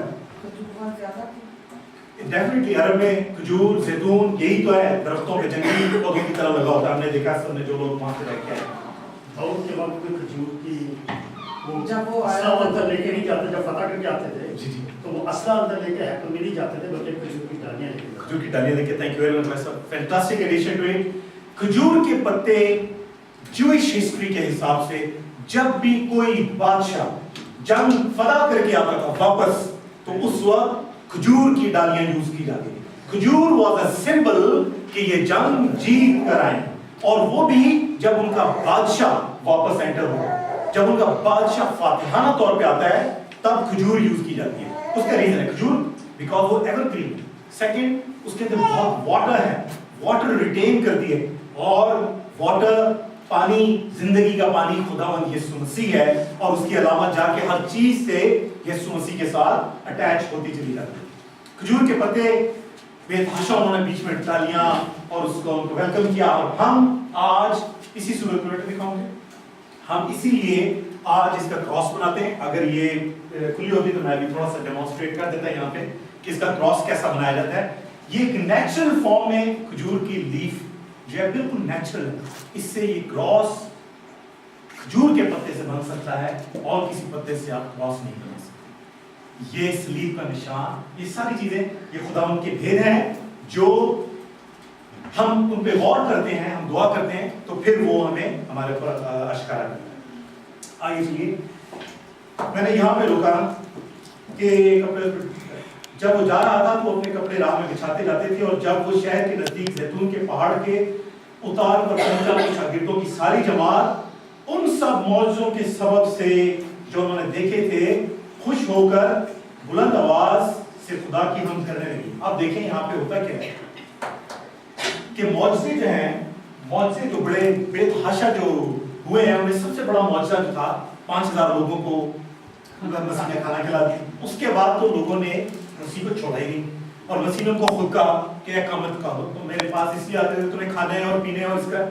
डेफिनेटली अरब में खजूर, जैतून, यही तो है, दरख्तों पे जंगली पौधों की तरह लगा होता है। हमने देखा सबने जो लोग वहां से रह के आए, दाऊद के वक्त में खजूर की जब वो असला अंदर लेके नहीं जाते, जब फतह करके आते थे जी जी, तो वो असला अंदर लेके हैकल में नहीं जाते थे, बल्कि खजूर की डालियां लेके जाते थे। खजूर की डालियां देखिए, thank you very much, fantastic addition to it. खजूर के पत्ते ज्यूइश हिस्ट्री के हिसाब से जब भी कोई बादशाह जंग फतह करके आता था वापस, तो उस वक्त खजूर की डालियां यूज की जाती थी। खजूर वाज अ सिंबल कि ये जंग जीत कर आए, और वो भी जब उनका बादशाह वापस एंटर होगा, जब उनका बादशाह फातिहाना तौर पे आता है, तब खजूर यूज की जाती है। उसका रीजन है खजूर, बिकॉज वो एवरग्रीन। सेकंड, उसके अंदर बहुत वाटर है, वाटर रिटेन करती है, और वाटर, पानी, जिंदगी का पानी खुदावंद यीशु मसीह है, और उसकी अलामत जाके हर चीज से यीशु मसीह के साथ अटैच होती चली जाती है। खजूर के पत्ते बेतहाशा उन्होंने बीच में डालियां और उसको वेलकम किया, और हम आज इसी सूरत में दिखाऊंगे, हम इसीलिए आज इसका क्रॉस बनाते हैं। अगर ये खुली होती तो मैं भी थोड़ा सा डेमोन्स्ट्रेट कर देता यहाँ पे कि इसका क्रॉस कैसा बनाया जाता है। ये एक नेचुरल फॉर्म में खजूर की लीफ जो है, बिल्कुल नेचुरल है, इससे ये क्रॉस खजूर के पत्ते से बन सकता है, और किसी पत्ते से आप क्रॉस नहीं बना सकते। ये सलीब का निशान, ये सारी चीजें, ये खुदावंद के भेद हैं जो हम उन पे गौर करते हैं, हम दुआ करते हैं, तो फिर वो हमें हमारे ऊपर आश्कारा करता है। आइए चलिए, मैंने यहाँ पे रुका कि कपड़े, जब वो जा रहा था तो अपने कपड़े राह में बिछाते जाते थे, और जब वो शहर के नजदीक जैतून के पहाड़ के उतार पर पहुंचा तो शागिर्दों की सारी जमात उन सब मौजों के सबब से जो उन्होंने देखे थे खुश होकर बुलंद आवाज से खुदा की हम करने लगी। अब देखें यहाँ पे होता क्या है कि मौजज़े जो हैं, मौजज़े जो बड़े बेतहाशा जो हुए हैं, उनमें सबसे बड़ा मौजज़ा जो था 5000 लोगों को मसीह ने खाना खिला दिया। उसके बाद तो लोगों ने मसीह को छोड़ा ही नहीं, और मसीह ने उनको खुद कहा कि इकामत करो, तो मेरे पास इसलिए आते थे तुम्हें खाने और पीने और इसका।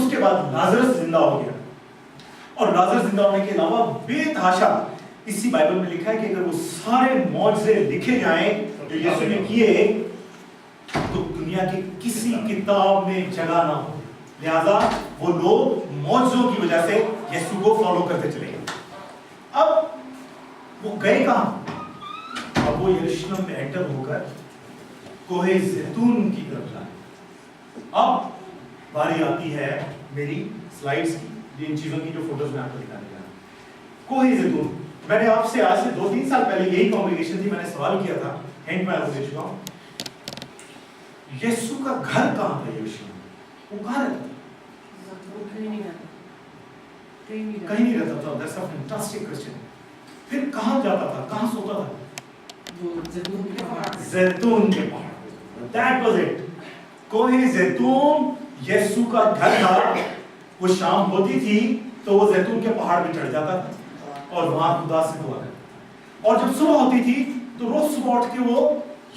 उसके बाद लाजरस जिंदा हो गया, और लाजरस जिंदा होने के अलावा बेतहाशा, इसी बाइबल में लिखा है कि अगर वो सारे मौजज़े लिखे जाएं जो यीशु ने किए तो दुनिया की किसी किताब में जगह ना हो। लिहाजा वो लोग मौजज़ों की वजह से यीशु को फॉलो करते चले गए। अब वो गए कहां? अब वो यरूशलेम में एंटर होकर कोहे ज़ैतून की तरफ जाए। अब बारी आती है मेरी स्लाइड्स की, इन चीजों की जो फोटोज मैं आपको दिखाने जा रहा हूं। कोहे ज़ैतून, मैंने आपसे आज से 2-3 साल पहले यही कॉन्ग्रेगेशन थी, मैंने सवाल किया था, हिंट मैं आपको दे चुका हूं। यीशु का घर कहां था यरूशलेम में? वो कहां रहता था? वो कहीं नहीं रहता, कहीं नहीं कहीं नहीं रहता था। That's a fantastic question. फिर कहां जाता था, कहां सोता था? वो ज़ैतून के पहाड़ पे। ज़ैतून के पहाड़। That was it. कोहे ज़ैतून यीशु का घर था। वो शाम होती थी तो वो ज़ैतून के पहाड़ पे चढ़ जाता था और वहां खुदा से दुआ करता। और जब सुबह होती थी तो रोज सुबह उठ के वो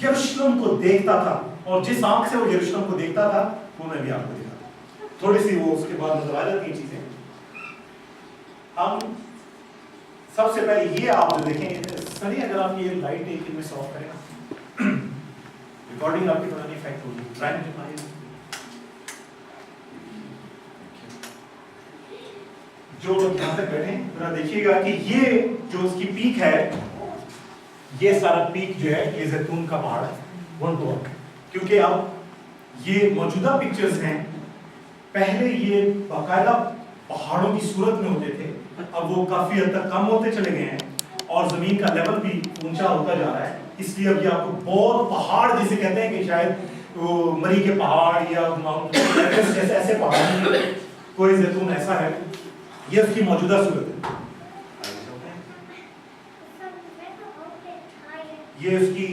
यरूशलेम को देखता था, और जिस आंख से वो यरूशलेम को देखता था वो मैं भी आपको दिखाता। थोड़ी सी वो उसके बाद नजर आ जाती है चीजें। हम सबसे पहले ये आप जो देखें, सनी अगर आप ये लाइट एक इनमें से ऑफ करें ना, रिकॉर्डिंग आपकी थोड़ा नहीं इफेक्ट होगी। ट्राई जो लोग यहाँ तक बैठे जरा देखिएगा कि ये जो उसकी पीक है, ये सारा पीक जो है ये ज़ैतून का पहाड़ है, वन टू वन। क्योंकि अब ये मौजूदा पिक्चर्स हैं, पहले ये बाकायदा पहाड़ों की सूरत में होते थे, अब वो काफी हद तक कम होते चले गए हैं और जमीन का लेवल भी ऊंचा होता जा रहा है। इसलिए अब ये आपको बहुत पहाड़ जिसे कहते हैं कि शायद वो मरी के पहाड़ या माउंट एवरेस्ट जैसे ऐसे पहाड़ नहीं, कोई ज़ैतून ऐसा है, ये उसकी मौजूदा सूरत है। ये उसकी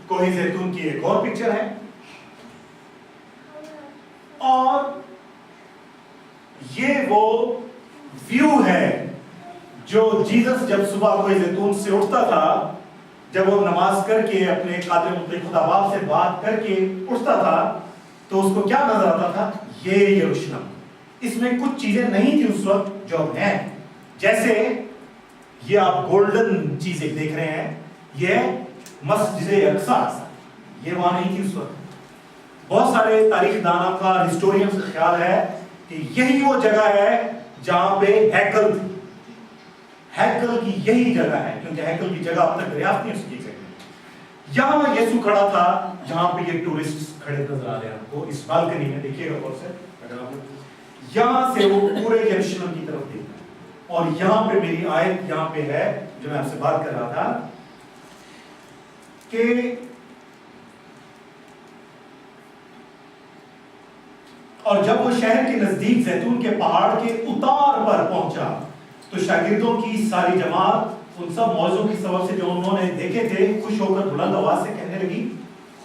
कोहे ज़ैतून की एक और पिक्चर है। और ये वो व्यू है जो जीसस जब सुबह कोहे ज़ैतून से उठता था, जब वो नमाज करके अपने कादिर मुतलक खुदा बाप से बात करके उठता था, तो उसको क्या नजर आता था? ये यरूशलेम। इसमें कुछ चीजें नहीं थी उस वक्त जो हैं, जैसे ये आप गोल्डन चीज एक देख रहे हैं, ये मस्जिद अक्सा, ये वहां नहीं थी उस वक्त। बहुत सारे तारीखदानों का, हिस्टोरियंस का ख्याल है कि यही वो जगह है जहां पे हैकल थी। हैकल की यही जगह है, क्योंकि हैकल की जगह अब तक दरियाफ्त नहीं हो सकी है। यहां यीशु खड़ा था जहां पे ये टूरिस्ट खड़े नजर आ रहे हैं आपको इस बालकनी में, देखिएगा गौर से। अगर आप यहां से वो पूरे यरूशलेम की तरफ देखते हैं, और यहां पे मेरी आयत यहां पे है जो मैं आपसे बात कर रहा था कि और जब वो शहर के नजदीक ज़ैतून के पहाड़ के उतार पर पहुंचा तो शागिर्दों की सारी जमात उन सब मौजों की सबब से जो उन्होंने देखे थे खुश होकर बुलंद आवाज से कहने लगी,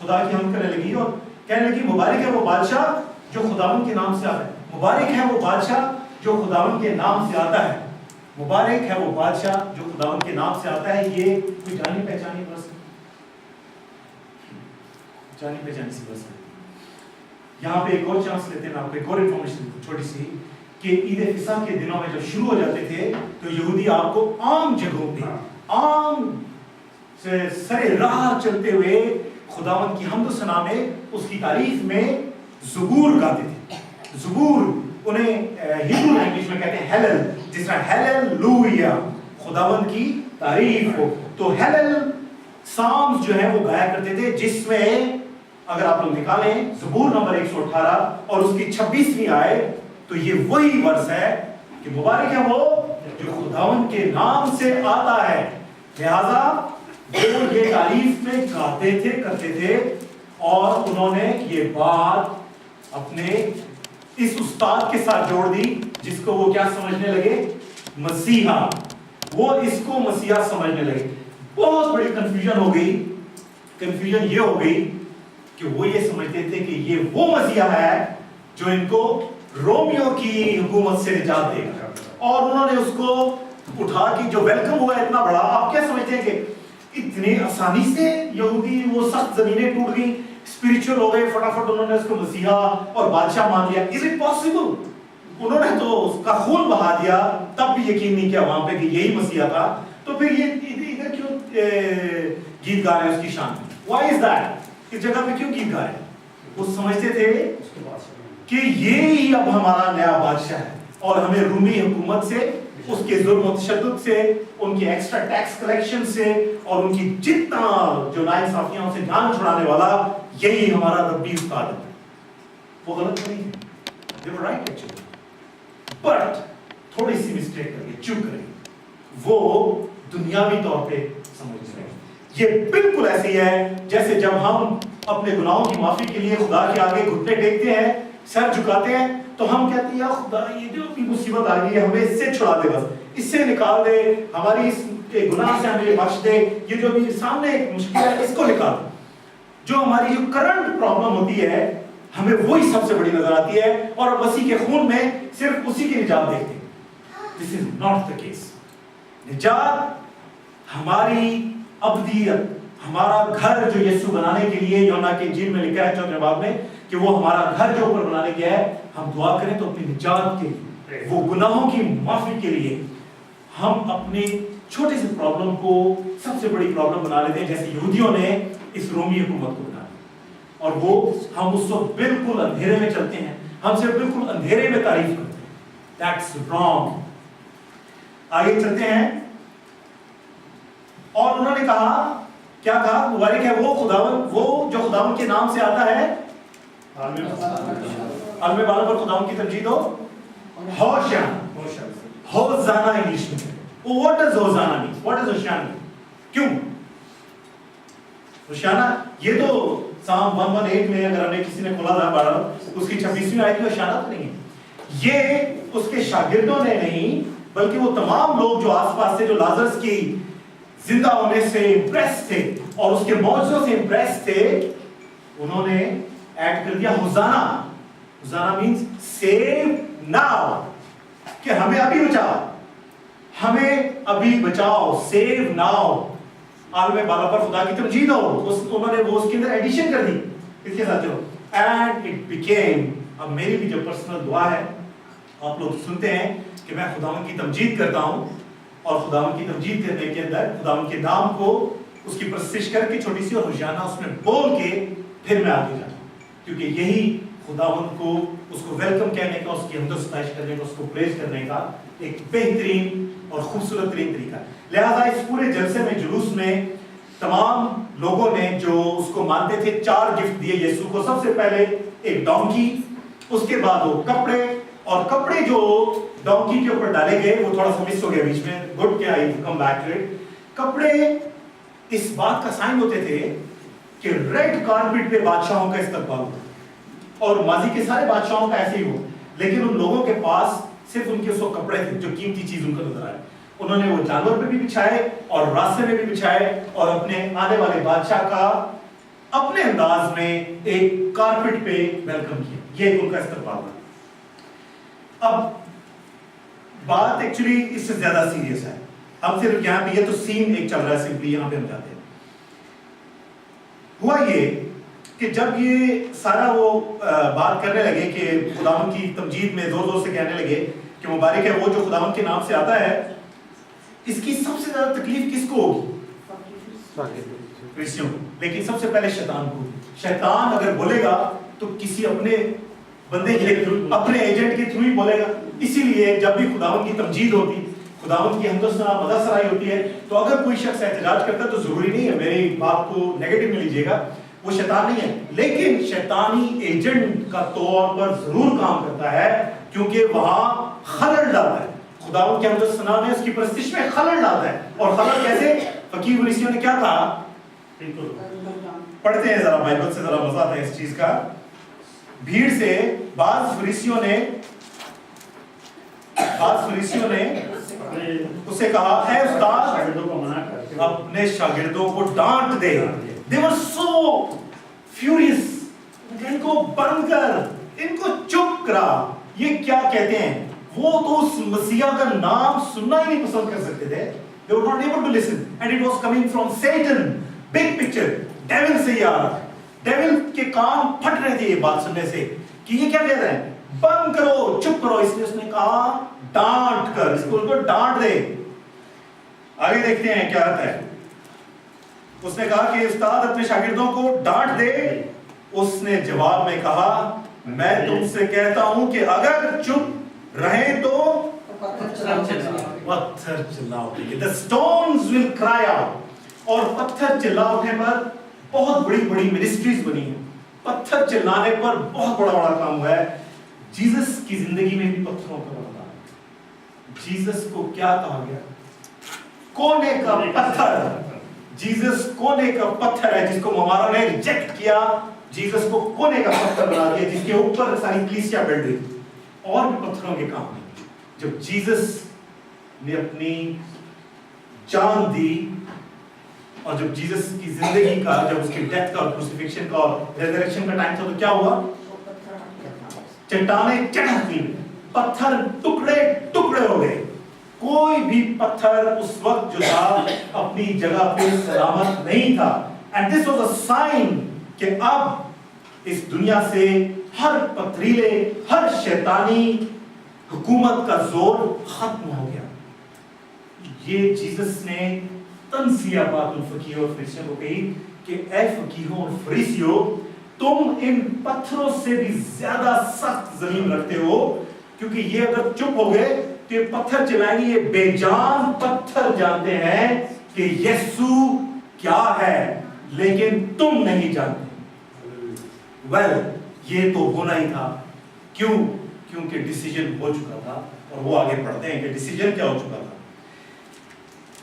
खुदा की हमद करने लगी और कहने लगी, मुबारक है वो बादशाह जो खुदावन के नाम से आता है। मुबारक है वो बादशाह जो खुदावन के नाम से आता है। मुबारक है वो बादशाह जो खुदावन के नाम से आता है। ये कोई जानी पहचानी बस, जानी पहचानी सी बस है। यहाँ पे एक और चांस लेते हैं, आपको एक और इंफॉर्मेशन छोटी सी, कि ईद फिसा के दिनों में जब शुरू हो जाते थे तो यहूदी आपको आम जगहों पे आम से सरे राह चलते हुए खुदावंद की हम्द सना में उसकी तारीफ में ज़बूर गाते थे। ज़बूर उन्हें हिब्रू लैंग्वेज में कहते हैं हेलेल, जिस तरह हेलेलुया खुदावंद की तारीफ हो, तो हेलेल साम्स जो है वो गाया करते थे, जिसमें अगर आप लोग निकालें ज़बूर नंबर 118 और उसकी 26वीं आयत, तो ये वही वर्ष है कि मुबारक है वो जो खुदावंद के नाम से आता है। लिहाजा वो ये तारीफ में गाते थे, करते थे, और उन्होंने ये बात अपने इस उस्ताद के साथ जोड़ दी जिसको वो क्या समझने लगे? मसीहा। वो इसको मसीहा समझने लगे। बहुत बड़ी कंफ्यूजन हो गई। कंफ्यूजन ये हो गई कि वो ये समझते थे कि ये वो मसीहा है जो इनको रोमियो की हुकूमत से निजात देगा, और उन्होंने उसको उठा के जो वेलकम हुआ इतना बड़ा। आप क्या समझते हैं कि इतनी आसानी से यहूदी वो सख्त जमीनें टूट गई, स्पिरिचुअल हो गए, फटाफट उन्होंने उसको मसीहा और बादशाह मान लिया? Is it possible? उन्होंने तो उसका खून बहा दिया, तब भी यकीन नहीं किया वहां पे कि यही मसीहा था। तो फिर ये इधर क्यों गीत गा रहे हैं उसकी शान में? Why is that? इस जगह पे क्यों गीत गा रहे हैं? वो समझते थे कि ये ही अब हमारा नया बादशाह है और हमें रूमी हुकूमत से उसके जुल्म और तशद्दुद से, उनकी एक्स्ट्रा टैक्स कलेक्शन से और उनकी जितना जो नाइंसाफियां उनसे जान छुड़ाने वाला, यही हमारा रब्बी उस्ताद है। वो गलत नहीं है, they were right actually, but थोड़ी सी मिस्टेक करिए, चूक करिए, वो दुनियावी तौर पे समझ रहे हैं। ये बिल्कुल ऐसी है जैसे जब हम अपने गुनाहों की माफी के लिए खुदा के आगे घुटने टेकते हैं, सर झुकाते हैं, तो हम कहते हैं या खुदा ये जो भी मुसीबत आ गई है हमें इससे छुड़ा दे, बस इससे निकाल दे, हमारी इस गुनाह से हमें बख्श दे, ये जो भी सामने एक मुश्किल है इसको निकाल दे। जो हमारी जो करंट प्रॉब्लम होती है हमें वही सबसे बड़ी नजर आती है और मसीह के खून में सिर्फ उसी की निजात देखते हैं। This is not the case. निजात हमारी अब्दियत, हमारा घर जो यीशु बनाने के लिए यूहन्ना के इंजील में लिखा है 4वें बाब में कि वो हमारा घर जो ऊपर बनाने गया है, हम दुआ करें तो अपनी निजात के लिए, वो गुनाहों की माफी के लिए। हम अपने छोटे से प्रॉब्लम को सबसे बड़ी प्रॉब्लम बना लेते हैं, जैसे यहूदियों ने इस रोमी हुकूमत को बना दिया, और वो हम उस वक्त बिल्कुल अंधेरे में चलते हैं, हम सिर्फ बिल्कुल अंधेरे में तारीफ करते हैं। That's wrong. आगे चलते हैं, और उन्होंने कहा, क्या कहा? मुबारक है वो खुदावन, वो जो खुदावन के नाम से आता है, आलमे बाला पर खुदावन की तमजीद हो, होशाना इंग्लिश में। What does होशाना mean? What does होशाना mean? क्यों होशाना? ये तो साम 118 में अगर हमने किसी ने खोला था 12 उसकी 26वीं आयत में होशाना तो नहीं है। ये उसके शागिर्दों ने नहीं, बल्कि वो तमाम लोग जो आसपास से, जो लाजरस की जिंदा होने से इम्प्रेस थे और उसके मौजूद से इम्प्रेस थे, उन्होंने ऐड कर दिया होशाना। होशाना मींस सेव नाउ, कि हमें अभी बचाओ, हमें अभी बचाओ, सेव नाउ। आलमे बाला पर खुदा की तमजीद हो, उन्होंने वो उसके अंदर एडिशन कर दी। इसके साथ चलो, एंड इट बिकेम। अब मेरी भी जो पर्सनल दुआ है, आप लोग सुनते हैं कि मैं खुदावन की तमजीद करता हूं, और खुदावन की तमजीद करने के अंदर खुदावन के नाम को, उसकी प्रस्तिश करके छोटी सी और होशाना उसमें बोल के फिर मैं आगे जाता हूं, क्योंकि यही खुदावन को, उसको वेलकम कहने का, उसकी हमदस्ताइश करने का, उसको प्रेज करने का एक बेहतरीन और खूबसूरत तरीन तरीका। लिहाजा इस पूरे जलसे में, जुलूस में, तमाम लोगों ने जो उसको मानते थे 4 गिफ्ट दिए यीशु को। सबसे पहले एक डोंकी, उसके बाद वो कपड़े, और कपड़े जो डोंकी के ऊपर डाले गए वो थोड़ा सा मिस हो गया बीच में, गुड क्या आई कम बैक टू इट। कपड़े इस बात का साइन होते थे कि रेड कारपेट पे बादशाहों का इस्तकबाल होता, और माजी के सारे बादशाहों का ऐसे ही हो, लेकिन उन लोगों के पास सिर्फ उनके उसको कपड़े थे जो कीमती चीज उनको नजर आए। उन्होंने वो जानवर पे भी बिछाए और रास्ते में भी बिछाए, और अपने आने वाले बादशाह का अपने अंदाज में एक कारपेट पे वेलकम किया। ये उनका इस्तकबाल था। अब बात एक्चुअली इससे ज्यादा सीरियस है। हम सिर्फ यहाँ पे, ये तो सीन एक चल रहा है, सिंपली यहाँ पे हम जाते हैं। हुआ ये कि जब ये सारा वो बात करने लगे कि खुदावन की तमजीद में जोर जोर से कहने लगे कि मुबारक है वो जो खुदावन के नाम से आता है, इसकी सबसे ज्यादा तकलीफ किसको होगी? फरिश्तियों को। लेकिन सबसे पहले शैतान को। शैतान अगर बोलेगा तो किसी अपने बंदे के थ्रू, अपने एजेंट के थ्रू ही बोलेगा। इसीलिए जब भी खुदावन की तमजीद होती, खुदावन की हमदोसना मदसराई होती है, तो अगर कोई शख्स एहतजाज करता है तो जरूरी नहीं है, मेरी बात को नेगेटिव में लीजिएगा, वो शैतान नहीं है, लेकिन शैतानी एजेंट का तौर पर जरूर काम करता है, क्योंकि वहां खलल डालता है। खुदावन के हमदोसना में उसकी प्रस्तिश में खलल डालता है। और खलल कैसे? फकीर फरीसियों ने क्या कहा? पढ़ते हैं जरा बाइबल से, जरा मजा आता है इस चीज का। भीड़ से बाज फरीसियों ने उससे कहा, है उस्ताद, अपने शागिर्दों को डांट दे। They were so furious, इनको बंद कर, इनको चुप करा। ये क्या कहते हैं? वो तो उस मसीहा का नाम सुनना ही नहीं पसंद कर सकते थे। They were not able to listen, and it was coming from Satan. Big picture, devil से यार, devil के कान फट रहे थे ये बात सुनने से कि ये क्या कह रहे हैं, बंद करो, चुप करो। इसलिए उसने कहा डांट कर, इसको डांट दे। आगे देखते हैं क्या आता है। उसने कहा कि उस्ताद अपने शागिर्दों को डांट दे। उसने जवाब में कहा, मैं तुमसे कहता हूं कि अगर चुप रहे तो पत्थर चिल्ला उठेंगे, the stones will cry out। और पत्थर चिल्ला उठने पर बहुत बड़ी बड़ी मिनिस्ट्रीज बनी है। पत्थर चिल्लाने पर बहुत बड़ा बड़ा काम हुआ है। जीसस की जिंदगी में भी पत्थरों का बड़ा है। जीसस को क्या कहा गया? कोने का पत्थर। जीसस कोने का पत्थर है जिसको हमारा ने रिजेक्ट किया। जीसस को कोने का पत्थर बना दिया जिसके ऊपर सारी कलीसिया बिल्ड हुई। और भी पत्थरों के काम है। जब जीसस ने अपनी जान दी और जब जीसस की जिंदगी का, जब उसकी डेथ का और क्रूसिफिक्शन का और रेजरेक्शन का टाइम था, तो क्या हुआ? चट्टानें चढ़ गई, पत्थर टुकड़े टुकड़े हो गए। कोई भी पत्थर उस वक्त जो था अपनी जगह पे सलामत नहीं था। And this was a sign कि अब इस दुनिया से हर पथरीले, हर शैतानी हुकूमत का जोर खत्म हो गया। ये जीसस ने तंसिया बात उन फकीरों और फरीसियों को कही कि ऐ फकीरों और फरीसियों, तुम इन पत्थरों से भी ज्यादा सख्त जमीन रखते हो, क्योंकि ये अगर चुप हो गए तो ये पत्थर चिल्लाएंगे। ये बेजान पत्थर जानते हैं कि यीशु क्या है, लेकिन तुम नहीं जानते। ये तो होना ही था। क्यों? क्योंकि डिसीजन हो चुका था। और वो आगे पढ़ते हैं कि डिसीजन क्या हो चुका था।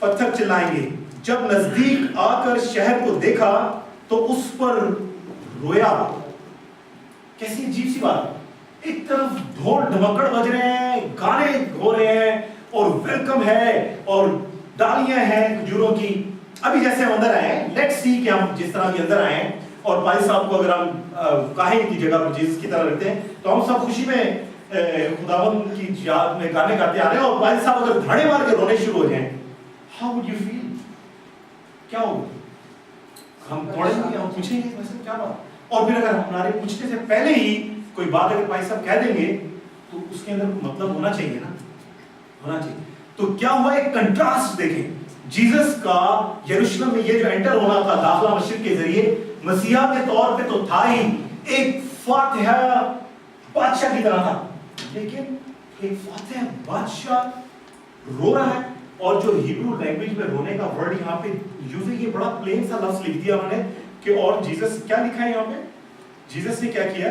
पत्थर चिल्लाएंगे। जब नजदीक आकर शहर को देखा तो उस पर रोया। कैसी अजीब सी बात। एक तरफ ढोल ढमक्कड़ बज रहे हैं, गाने हो रहे हैं और वेलकम है और डालियां हैं खजूरों की। अभी जैसे हम अंदर आए, लेट्स सी कि हम जिस तरह के अंदर आए और भाई साहब को अगर हम काहिन की जगह पर जीसस की तरह रखते हैं, तो हम सब खुशी में खुदावंद की याद में गाने गाते आ रहे हैं और भाई साहब अगर धड़े मार के रोने शुरू हो जाएं, हाउ वुड यू फील? क्या होगा? हम दौड़ेंगे, हम पूछेंगे वैसे क्या बात? और फिर अगर हमारे पूछने से पहले ही कोई बात अगर भाई साहब कह देंगे तो उसके अंदर मतलब होना चाहिए ना, होना चाहिए। तो क्या हुआ? एक कंट्रास्ट देखें। जीसस का यरूशलेम में ये जो एंटर होना था दाखिला मस्जिद के जरिए, मसीहा के तौर पे तो था ही, एक फातिहा बादशाह की तरह था, लेकिन एक फातिहा बादशाह रो रहा है। और जो हिब्रू लैंग्वेज में रोने का वर्ड यहाँ पे यूज है, ये बड़ा प्लेन सा लफ्ज लिख दिया उन्होंने कि और जीसस क्या लिखा है यहाँ पे? जीसस ने क्या किया?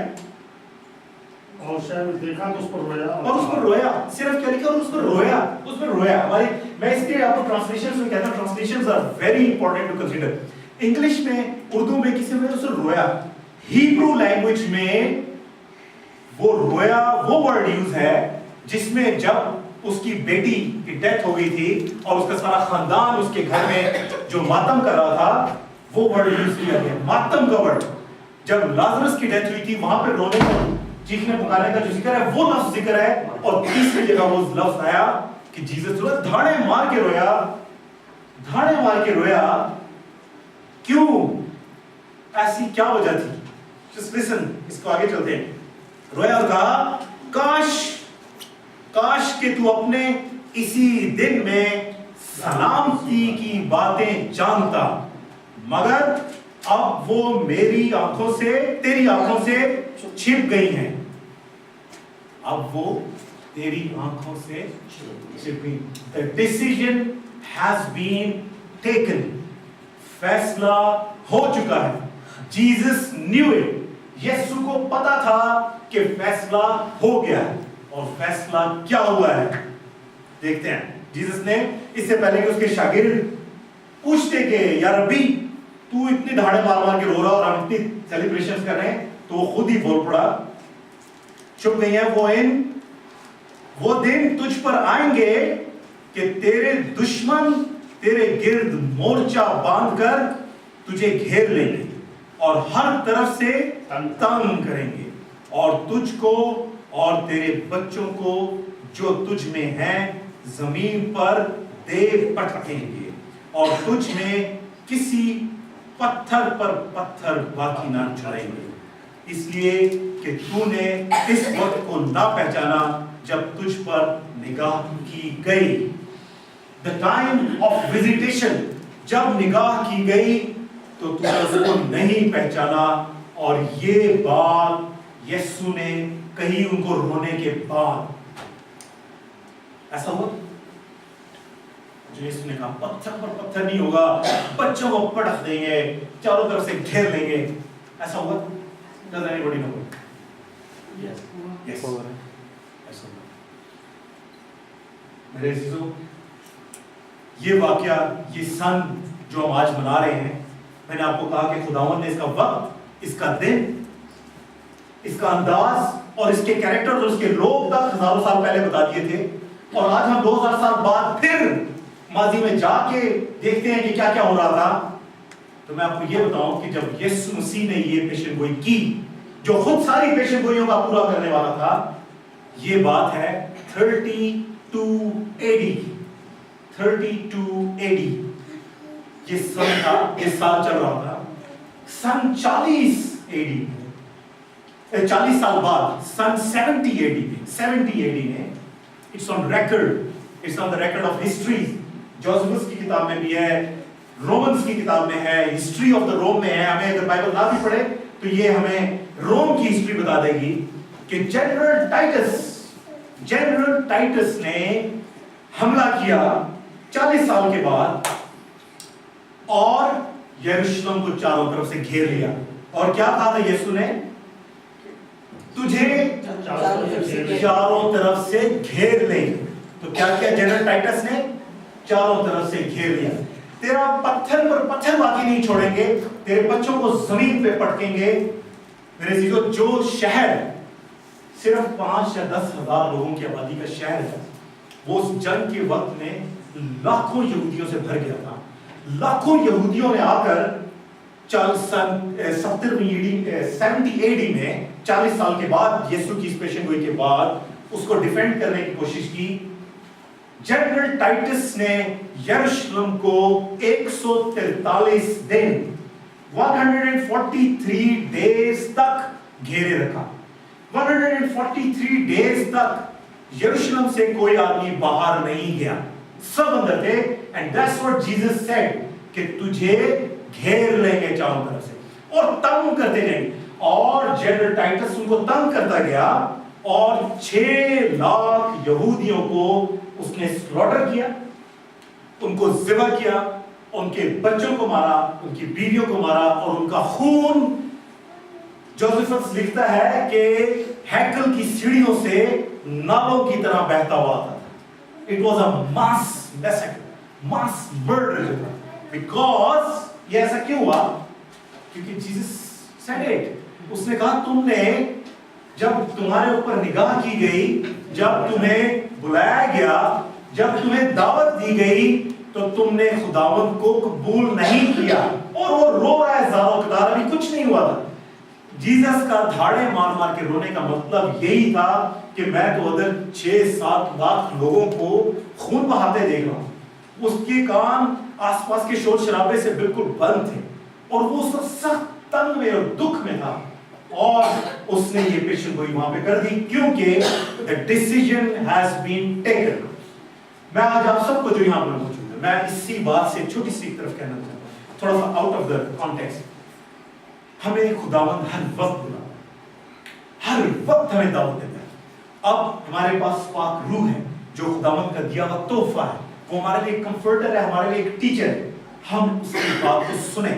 और शायद देखा तो उस पर रोया। और उस पर रोया। सिर्फ क्या लिखा? और उस पर रोया। उस पर रोया। हमारे मैं इसलिए आपको ट्रांसलेशंस में कहता हूं, translations are very important to consider. English में, उर्दू में किसी ने उसे रोया। हिब्रू लैंग्वेज में वो रोया वो वर्ड यूज है जिसमें जब उसकी बेटी की डेथ हो गई थी और उसका सारा खानदान उसके घर में जो मातम कर रहा था, वो वर्ड यूज किया गया, मातम का वर्ड। जब लाजरस की डेथ हुई थी, वहां पे रोने का, चीखने पुकारने का जो जिक्र है, वो लफ्ज जिक्र है। और तीसरी जगह वो लफ्ज आया कि जीसस धाड़े मार के रोया, धाड़े मार के रोया। क्यों? ऐसी क्या वजह थी? जस्ट लिसन, इसको आगे चलते हैं। रोया और कहा, काश कि तू अपने इसी दिन में सलामती की बातें जानता, मगर अब वो मेरी आंखों से, तेरी आंखों से छिप गई हैं। अब वो तेरी आंखों से छिप गई। The decision has been taken. फैसला हो चुका है। Jesus knew it. यीशु को पता था कि फैसला हो गया है। और फैसला क्या हुआ है देखते हैं। जीसस ने इससे पहले कि उसके शागिर्द पूछते कि या रब्बी, तू इतनी धाड़े मार मार के रो रहा और हम इतनी सेलिब्रेशंस कर रहे हैं, तो वो खुद ही बोल पड़ा, चुप नहीं है। वो दिन तुझ पर आएंगे कि तेरे दुश्मन तेरे गिर्द मोर्चा बांधकर तुझे घेर लेंगे और हर तरफ से तंग करेंगे, और तुझको और तेरे बच्चों को जो तुझ में हैं जमीन पर दे पटकेंगे, और तुझ में किसी पत्थर पर पत्थर बाकी ना छोड़ेंगे, इसलिए कि तूने इस वक्त को ना पहचाना जब तुझ पर निगाह की गई। द टाइम ऑफ विजिटेशन, जब निगाह की गई तो तूने उसको नहीं पहचाना। और ये बात यीशु ने कही उनको रोने के बाद। ऐसा हुआ? जो यीशु ने कहा पत्थर पर पत्थर नहीं होगा, बच्चों को पटक देंगे, चारों तरफ से घेर लेंगे, ऐसा हुआ? Does anybody know? Yes. Yes. ऐसा हुआ। मेरे अजीजों, ये वाकया, ये सन जो हम आज मना रहे हैं, मैंने आपको कहा कि खुदावंद ने इसका वक्त, इसका दिन, इसका अंदाज और इसके कैरेक्टर और इसके लोग तक हजारों साल पहले बता दिए थे। और आज हम 2000 साल बाद फिर माजी में जाके देखते हैं कि क्या क्या हो रहा था। तो मैं आपको ये बताऊं कि जब यीशु मसीह ने ये पेशन गोई की, जो खुद सारी पेशन गोइयों का पूरा करने वाला था, ये बात है 32 AD, 32 AD ये सन था, ये साल चल रहा था। सन 40 AD 40 साल बाद सन 70 AD में, 70 AD में, it's on record, it's on the record of history. Josephus की किताब में भी है, रोमन्स की किताब में है, हिस्ट्री ऑफ द रोम में है। हमें अगर बाइबल ना भी पढ़े तो ये हमें रोम की हिस्ट्री बता देगी कि जनरल टाइटस ने हमला किया 40 साल के बाद और यरूशलेम को चारों तरफ से घेर लिया। और क्या कहा था यीशु ने? तुझे चारों तरफ से घेर लेंगे। तो क्या किया जनरल टाइटस ने? चारों तरफ से घेर लिया। तेरा पत्थर पर पत्थर बाकी नहीं छोड़ेंगे, तेरे बच्चों को जमीन पे पटकेंगे। मेरे जीजो, जो शहर सिर्फ 5 या 10 हजार लोगों की आबादी का शहर है, वो उस जंग के वक्त में लाखों यहूदियों से भर गया था। लाखों यहूदियों ने आकर 70 AD में 40 साल के बाद, यीशु की पेशन गोई के बाद, उसको डिफेंड करने की कोशिश की। जनरल टाइटस ने यरूशलेम को 143 दिन 143 डेज तक घेरे रखा। 143 डेज तक यरूशलेम से कोई आदमी बाहर नहीं गया, सब अंदर थे। And that's what Jesus said कि तुझे घेर लेंगे चारों तरफ से और तंग करते जाएंगे। और जनरल टाइटस उनको तंग करता गया और 6 लाख यहूदियों को उसने स्लॉटर किया, उनको ज़िबा किया, उनके बच्चों को मारा, उनकी बीवियों को मारा और उनका खून, जोसेफस लिखता है कि हैकल की सीढ़ियों से नालों की तरह बहता हुआ आता था। It was a mass massacre, mass murder. Because ये ऐसा क्यों हुआ? क्योंकि जीसस सेड इट, उसने कहा तुमने, जब तुम्हारे ऊपर निगाह की गई, जब तुम्हें बुलाया गया, जब तुम्हें दावत दी गई, तो तुमने खुदावंद को कबूल नहीं किया। और वो रो रहा है ज़ारो कदार, अभी कुछ नहीं हुआ था। जीसस का धाड़े मार मार के रोने का मतलब यही था कि मैं तो उधर 6-7 लाख लोगों को खून बहाते देख रहा हूं। उसके कान आसपास के शोर शराबे से बिल्कुल बंद थे और वो सख्त तंग में और दुख में था। और उसने ये पेशन गोई वहां पे कर दी, क्योंकि the decision has been taken। मैं आज आप सबको जो यहां पर मौजूद है, मैं इसी बात से छोटी सी तरफ कहना चाहता हूं, थोड़ा सा आउट ऑफ द कॉन्टेक्स्ट। हमें खुदावंद हर वक्त बुलाता है, हर वक्त हमें दावत देता है। अब हमारे पास पाक रूह है जो खुदावंद का दिया हुआ तोहफा है, वो हमारे लिए कंफर्टर है, हमारे लिए एक टीचर है। हम उसकी बात को सुने,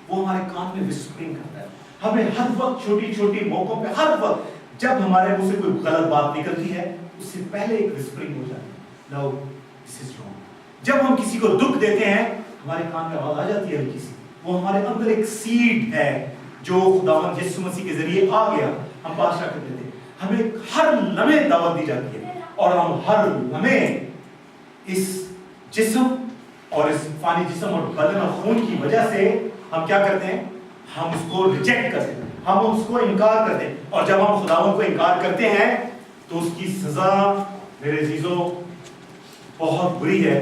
वो हमारे कान में विस्परिंग करता है। हमें हर वक्त छोटी छोटी मौकों पे, हर वक्त जब हमारे मुंह से कोई गलत बात निकलती है, उससे पहले एक विस्परिंग हो जाती है, नो दिस इज रॉन्ग। जब हम किसी को दुख देते हैं, हमारे कान में आवाज आ जाती है हल्की सी, वो हमारे अंदर एक सीड है जो खुदावंद यीशु मसीह के जरिए आ गया, हम बादशाह कर देते हैं। हमें हर लम्हे दावत दी जाती है और हम हर लम्हे इस जिस्म और इस फानी जिस्म और बदन और खून की वजह से हम क्या करते हैं? हम उसको रिजेक्ट करते हैं, हम उसको इनकार करते हैं। और जब हम खुदावंद को इनकार करते हैं तो उसकी सजा मेरे अजीजों बहुत बुरी है,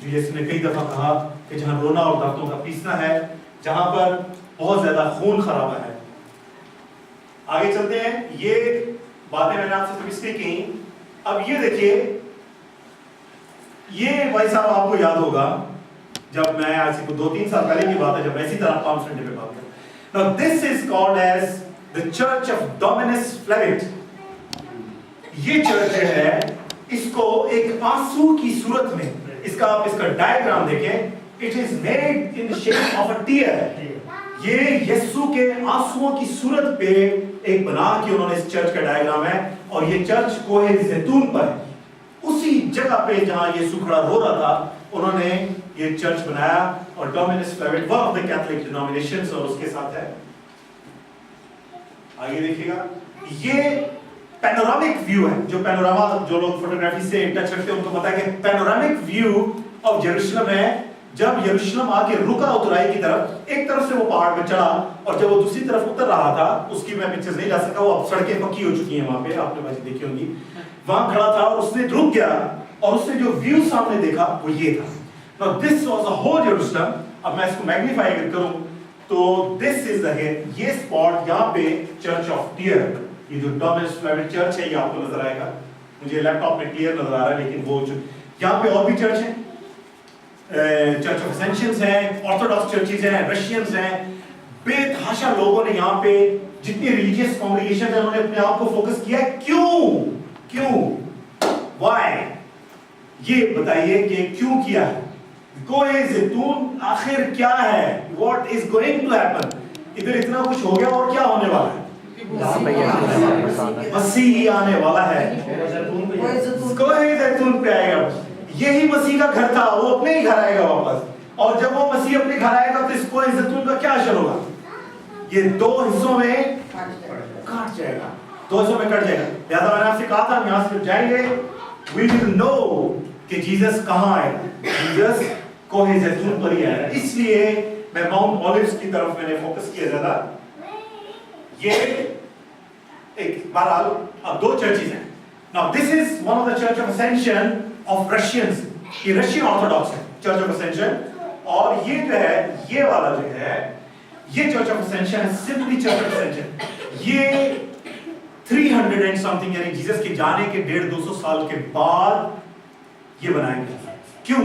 जो यीशु ने कई दफा कहा कि जहां रोना और दांतों का पीसना है, जहां पर बहुत ज्यादा खून खराबा है। आगे चलते हैं, ये बातें मैंने आपसे सब इसलिए की। अब ये देखिए, ये भाई साहब आपको याद होगा जब मैं आज से 2-3 साल पहले की बात है, जब मैं इसी तरह पाम संडे पे बात कर। Now this is called as the Church of Dominus Flevit। ये चर्च है, इसको एक आंसू की सूरत में, इसका आप इसका डायग्राम देखें, it is made in the shape of a tear. ये यीशु के आंसुओं की सूरत पे एक बना के उन्होंने इस चर्च का डायग्राम है, और ये चर्च कोहे जैतून पर है, उसी जगह पे जहां यीशु खड़ा रो रहा था, उन्होंने ये चर्च बनाया। और Dominus Flevit one of the Catholic denominations, और उसके साथ है, आगे देखिएगा, ये पैनोरामिक व्यू है। जो पैनोरामा, जो लोग फोटोग्राफी से टच रखते हैं उनको पता है कि पैनोरामिक व्यू ऑफ यरूशलेम है। जब यरूशलेम आके रुका उतराई की तरफ, एक तरफ से वो पहाड़ पे चढ़ा, और जब वो दूसरी तरफ उतर रहा था, उसकी मैं पिक्चर्स नहीं ला सका, वो अब सड़कें पक्की हो चुकी हैं वहां पे, आपने बाजी देखी होंगी। वहां खड़ा था और उसने रुक गया, और उसने जो व्यू सामने देखा वो ये था। Now this was a whole यरूशलेम। अब मैं इसको मैग्नीफाई करूं तो दिस इज द ये स्पॉट, यहाँ पे चर्च ऑफ टीयर, ये जो डोमिनिस फ्लेविट चर्च है, ये आपको नजर आएगा। मुझे लैपटॉप में क्लियर नजर आ रहा है, लेकिन वो जो यहाँ पे और भी चर्च है, चर्च ऑफ असेंशंस है, ऑर्थोडॉक्स चर्चेज हैं, रशियंस हैं, बेतहाशा लोगों ने यहाँ पे जितनी रिलीजियस कॉन्ग्रीगेशन है उन्होंने अपने आप को फोकस किया। क्यों व्हाई, ये बताइए कि क्यों किया है। कोहे जैतून आखिर क्या है, what is going to happen, इधर इतना कुछ हो गया और क्या होने वाला है, मसीह आने वाला है, कोहे जैतून पे आएगा। यही मसीह का घर था, वो अपने ही घर आएगा वापस, और जब वो मसीह अपने घर आएगा तो इस कोहे जैतून का क्या असर होगा, ये दो हिस्सों में कट जाएगा, दो हिस्सों में कट जाएगा। लिहाजा मैंने आपसे कहा था हम यहाँ से जाएंगे, we will know कि जीसस कहाँ आएगा, जीसस कोहे जैतून पर ही आएगा। इसलिए मैं माउंट ओलिव्स की तरफ मैंने फोकस किया ज्यादा। ये एक बहरहाल अब दो चर्चेज हैं। Now this is one of the church of ascension of Russians, ये रशियन ऑर्थोडॉक्स है चर्च ऑफ असेंशन, और ये जो है, ये वाला जो है, ये चर्च ऑफ असेंशन है, सिंपली चर्च ऑफ असेंशन। ये 300 एंड समथिंग, यानी जीसस के जाने के 150-200 साल के बाद ये बनाया गया। क्यों?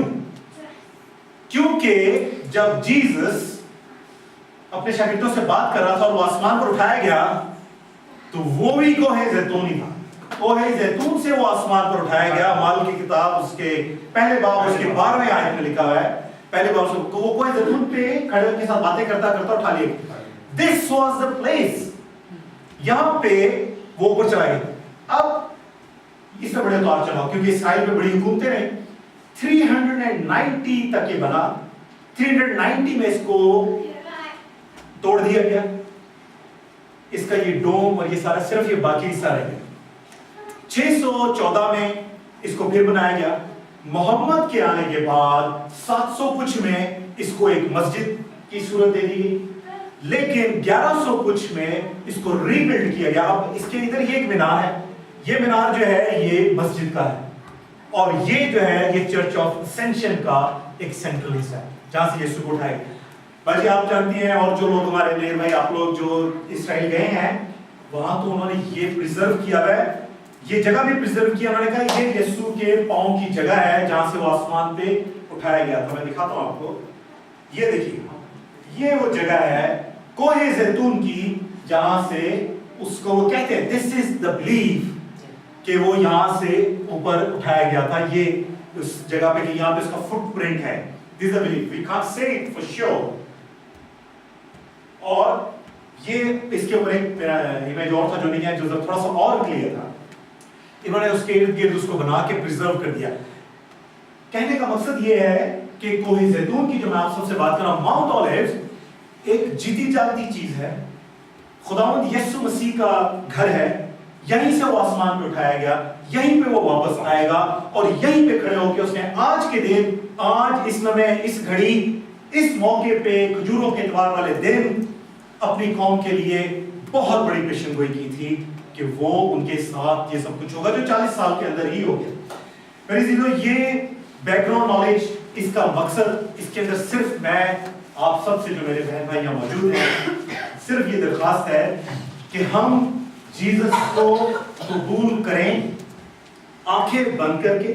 क्योंकि जब जीसस अपने शागिर्दों से बात कर रहा था और वो आसमान पर उठाया गया, तो वो भी कोहे जैतून ही था। कोहे जैतून से वो आसमान पर उठाया गया। माल की किताब उसके पहले बाब उसके 12वें आयत में लिखा हुआ है, पहले बाब से वो कोहे जैतून पे खड़े के साथ बातें करता करता उठा लिया। दिस वाज द प्लेस, यहां पे वो ऊपर चला गया। अब इससे बड़े तो आप चलाओ, क्योंकि इसराइल में बड़ी हुकूमतें रही। 390 तक ये बना, 390 में इसको तोड़ दिया गया, इसका ये डोम और ये सारा, सिर्फ ये बाकी हिस्सा रह गया। 614 में इसको फिर बनाया गया। मोहम्मद के आने के बाद 700 कुछ में इसको एक मस्जिद की सूरत दे दी गई, लेकिन 1100 कुछ में इसको रीबिल्ड किया गया। अब इसके इधर ये एक मीनार है, ये मीनार जो है ये मस्जिद का है, और ये जो है ये चर्च ऑफ असेंशन का एक सेंट्रल हिस्सा है जहां से यीशु को उठाया। भाई आप जानती हैं, और जो लोग हमारे मेरे भाई आप लोग जो इस्राइल गए हैं, वहां तो उन्होंने ये प्रिजर्व किया है, ये जगह भी प्रिजर्व किया। उन्होंने कहा ये यीशु के पांव की जगह है जहां से वो आसमान पे उठाया गया था। मैं दिखाता हूं आपको, ये देखिए, ये वो जगह है कोहे जैतून की, जहां से उसको वो कहते हैं दिस इज द बिलीफ कि वो यहां से ऊपर उठाया गया था। ये उस जगह पे कि यहां पे उसका फुटप्रिंट है, this is the belief, we can't say it for sure. और ये इसके ऊपर एक इमेज और था जो नहीं है, जो थोड़ा सा और क्लियर था। इन्होंने उसके इर्द गिर्द उसको बना के प्रिजर्व कर दिया। कहने का मकसद ये है कि कोहे जैतून की जो मैं आप सबसे बात कर रहा हूं, माउंट ओलिव्स एक जीती जागती चीज है। खुदावंद यीशु मसीह का घर है, यहीं से वो आसमान पे उठाया गया, यहीं पे वो वापस आएगा, और यहीं पे खड़े होकर उसने आज के दिन, आज इस समय, इस घड़ी, इस मौके पे, खजूरों के इतवार वाले दिन अपनी कौम के लिए बहुत बड़ी पेशन गोई की थी कि वो उनके साथ ये सब कुछ होगा जो 40 साल के अंदर ही हो गया। मेरे चीजों, ये बैकग्राउंड नॉलेज, इसका मकसद, इसके अंदर सिर्फ मैं आप सबसे जो मेरे बहन भाई यहाँ मौजूद हैं, सिर्फ ये दरख्वास्त है कि हम जीसस को कबूल करें, आंखें बंद करके,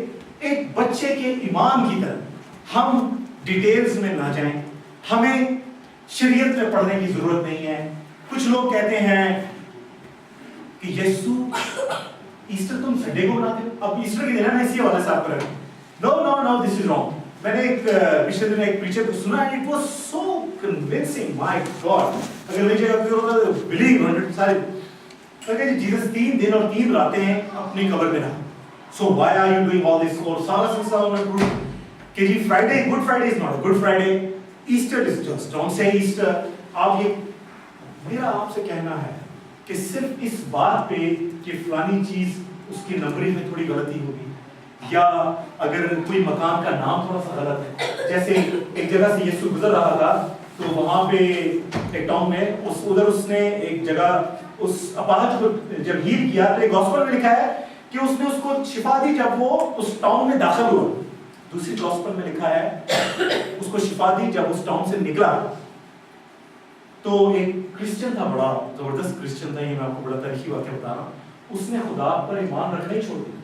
एक बच्चे के ईमान की तरह। हम डिटेल्स में ना जाएं, हमें शरीयत में पढ़ने की जरूरत नहीं है। कुछ लोग कहते हैं कि यीशु ईस्टर तुम संडे को मनाते हो, अब ईस्टर के दिन है ना इसी वाले साहब पर नो दिस इज रॉन्ग। मैंने एक पिछले दिन एक प्रीचर को सुना and it was so convincing, my God, अगर मेरी जगह पे होता तो बिलीव 100 सारे अगर जीसस 3 दिन और 3 रातें अपनी कब्र में रहा, so why are you doing all this? और सारा सिलसिला उन्होंने प्रूव कि जी Friday, good Friday is not good Friday, Easter is just don't say Easter. आप ये मेरा आपसे कहना है कि सिर्फ इस बात पे कि फलानी चीज उसकी नंबरिंग में थोड़ी गलती होगी, या अगर कोई मकान का नाम थोड़ा सा गलत है, जैसे एक जगह से यीशु गुजर रहा था तो वहां पे एक टाउन में उधर उसने एक जगह उस अपाहज को जब हील किया तो एक गॉस्पेल में लिखा है कि उसने उसको शिफा दी जब वो उस टाउन में दाखिल हुआ। दूसरी गॉस्पेल में लिखा है उसको शिफा दी जब उस टाउन से निकला। तो एक क्रिश्चियन था, बड़ा जबरदस्त क्रिश्चियन था, ये मैं आपको बड़ा तारीखी वाक्य बता रहा हूँ। उसने खुदा पर ईमान रखना ही छोड़ दिया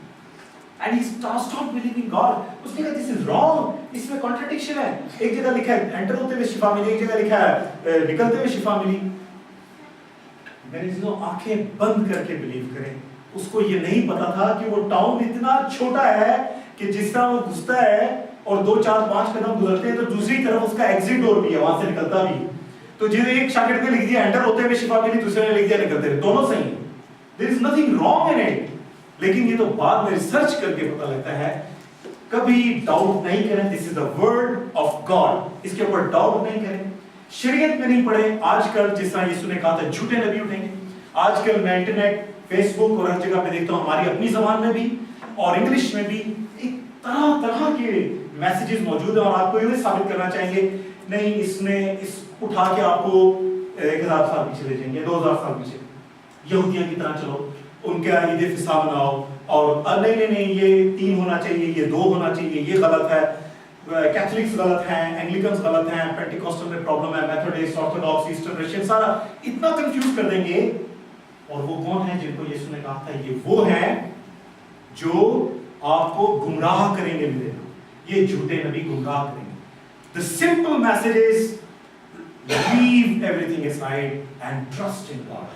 and he stopped believing God। उसने कहा this is wrong, इसमें contradiction है। एक जगह लिखा है एंटर होते हुए शिफा मिली, एक जगह लिखा है निकलते हुए शिफा मिली। मैंने जिसको आंखें बंद करके बिलीव करें, उसको ये नहीं पता था कि वो टाउन इतना छोटा है कि जिस तरह वो घुसता है और 2 4 5 कदम गुजरते हैं तो दूसरी तरफ उसका एग्जिट डोर भी है, वहां से निकलता भी। तो जिन्हें एक शागिर्द ने लिख दिया एंटर होते हुए शिफा मिली, दूसरे ने लिख दिया निकलते हुए, दोनों सही है। There is nothing wrong in it. लेकिन ये तो बाद में रिसर्च करके पता लगता है। कभी डाउट नहीं करें, this is the word of God, इसके ऊपर डाउट नहीं करें। शरीयत में नहीं पढ़े। आजकल जिस तरह यीशु ने कहा था झूठे नबी उठेंगे। आजकल मैं इंटरनेट, फेसबुक और हर जगह पे देखता हूँ, हमारी अपनी जबान में भी और इंग्लिश में भी एक तरह तरह के मैसेजेस मौजूद हैं और आपको ये साबित करना चाहेंगे नहीं इसमें इस उठा के आपको 1000 साल पीछे ले जाएंगे, 2000 साल पीछे, यहूदियों की तरह चलो, उनका ईद फिसा मनाओ और नहीं ये 3 होना चाहिए, ये 2 होना चाहिए, ये गलत है, कैथोलिक्स गलत हैं, एंग्लिकन्स गलत हैं, पेंटिकॉस्टल में प्रॉब्लम है, मेथोडिस्ट, ऑर्थोडॉक्स, ईस्टर्न रशियन, सारा इतना कंफ्यूज कर देंगे। और वो कौन है जिनको यीशु ने कहा था ये वो हैं जो आपको गुमराह करेंगे, ये झूठे नबी गुमराह करेंगे। The simple message is leave everything aside and trust in God।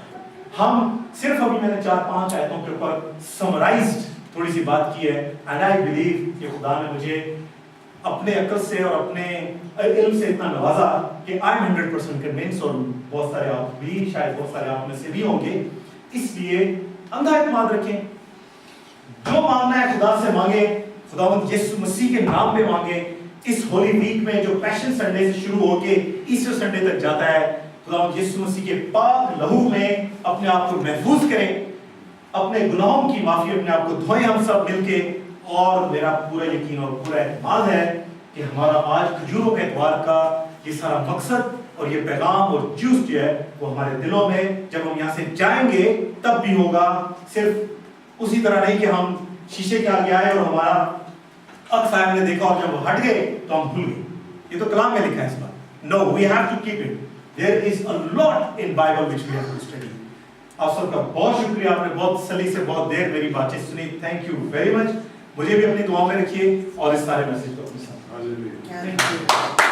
हम सिर्फ अभी मैंने 4-5 आयतों के ऊपर समराइज्ड थोड़ी सी बात की है एंड आई बिलीव कि खुदा ने मुझे अपने अक्ल से और अपने इल्म से इतना नवाजा कि आई एम 100% कन्विंस, और बहुत सारे आप भी, शायद बहुत सारे आप में से भी होंगे। इसलिए अंधा एतमाद रखें, जो मांगना है खुदा से मांगे, खुदावंद यीशु मसीह के नाम में मांगे। इस होली वीक में जो पैशन संडे से शुरू होके ईस्टर संडे तक जाता है, खुदावंद यीशु मसीह के पाक लहू में अपने आप को महफूज करें, अपने गुनाहों की माफी अपने आप को धोएं हम सब मिलके। और मेरा पूरा यकीन और पूरा एतमाद है कि हमारा आज खजूरों के एतवार का ये सारा मकसद और ये पैगाम और जूस जो है वो हमारे दिलों में जब हम यहाँ से जाएंगे तब भी होगा। सिर्फ उसी तरह नहीं कि हम शीशे के आगे आए और हमारा अक्स हमने देखा और जब हट गए तो हम भूल गए। ये तो कलाम में लिखा है इस बार। No, we have to keep it. There is a lot in Bible which we have to study. आप सबका बहुत शुक्रिया, आपने बहुत सली से बहुत देर मेरी बातचीत सुनी। Thank you very much. मुझे भी अपनी दुआओं में रखिए और इस सारे मैसेज को अपने साथ। Thank you.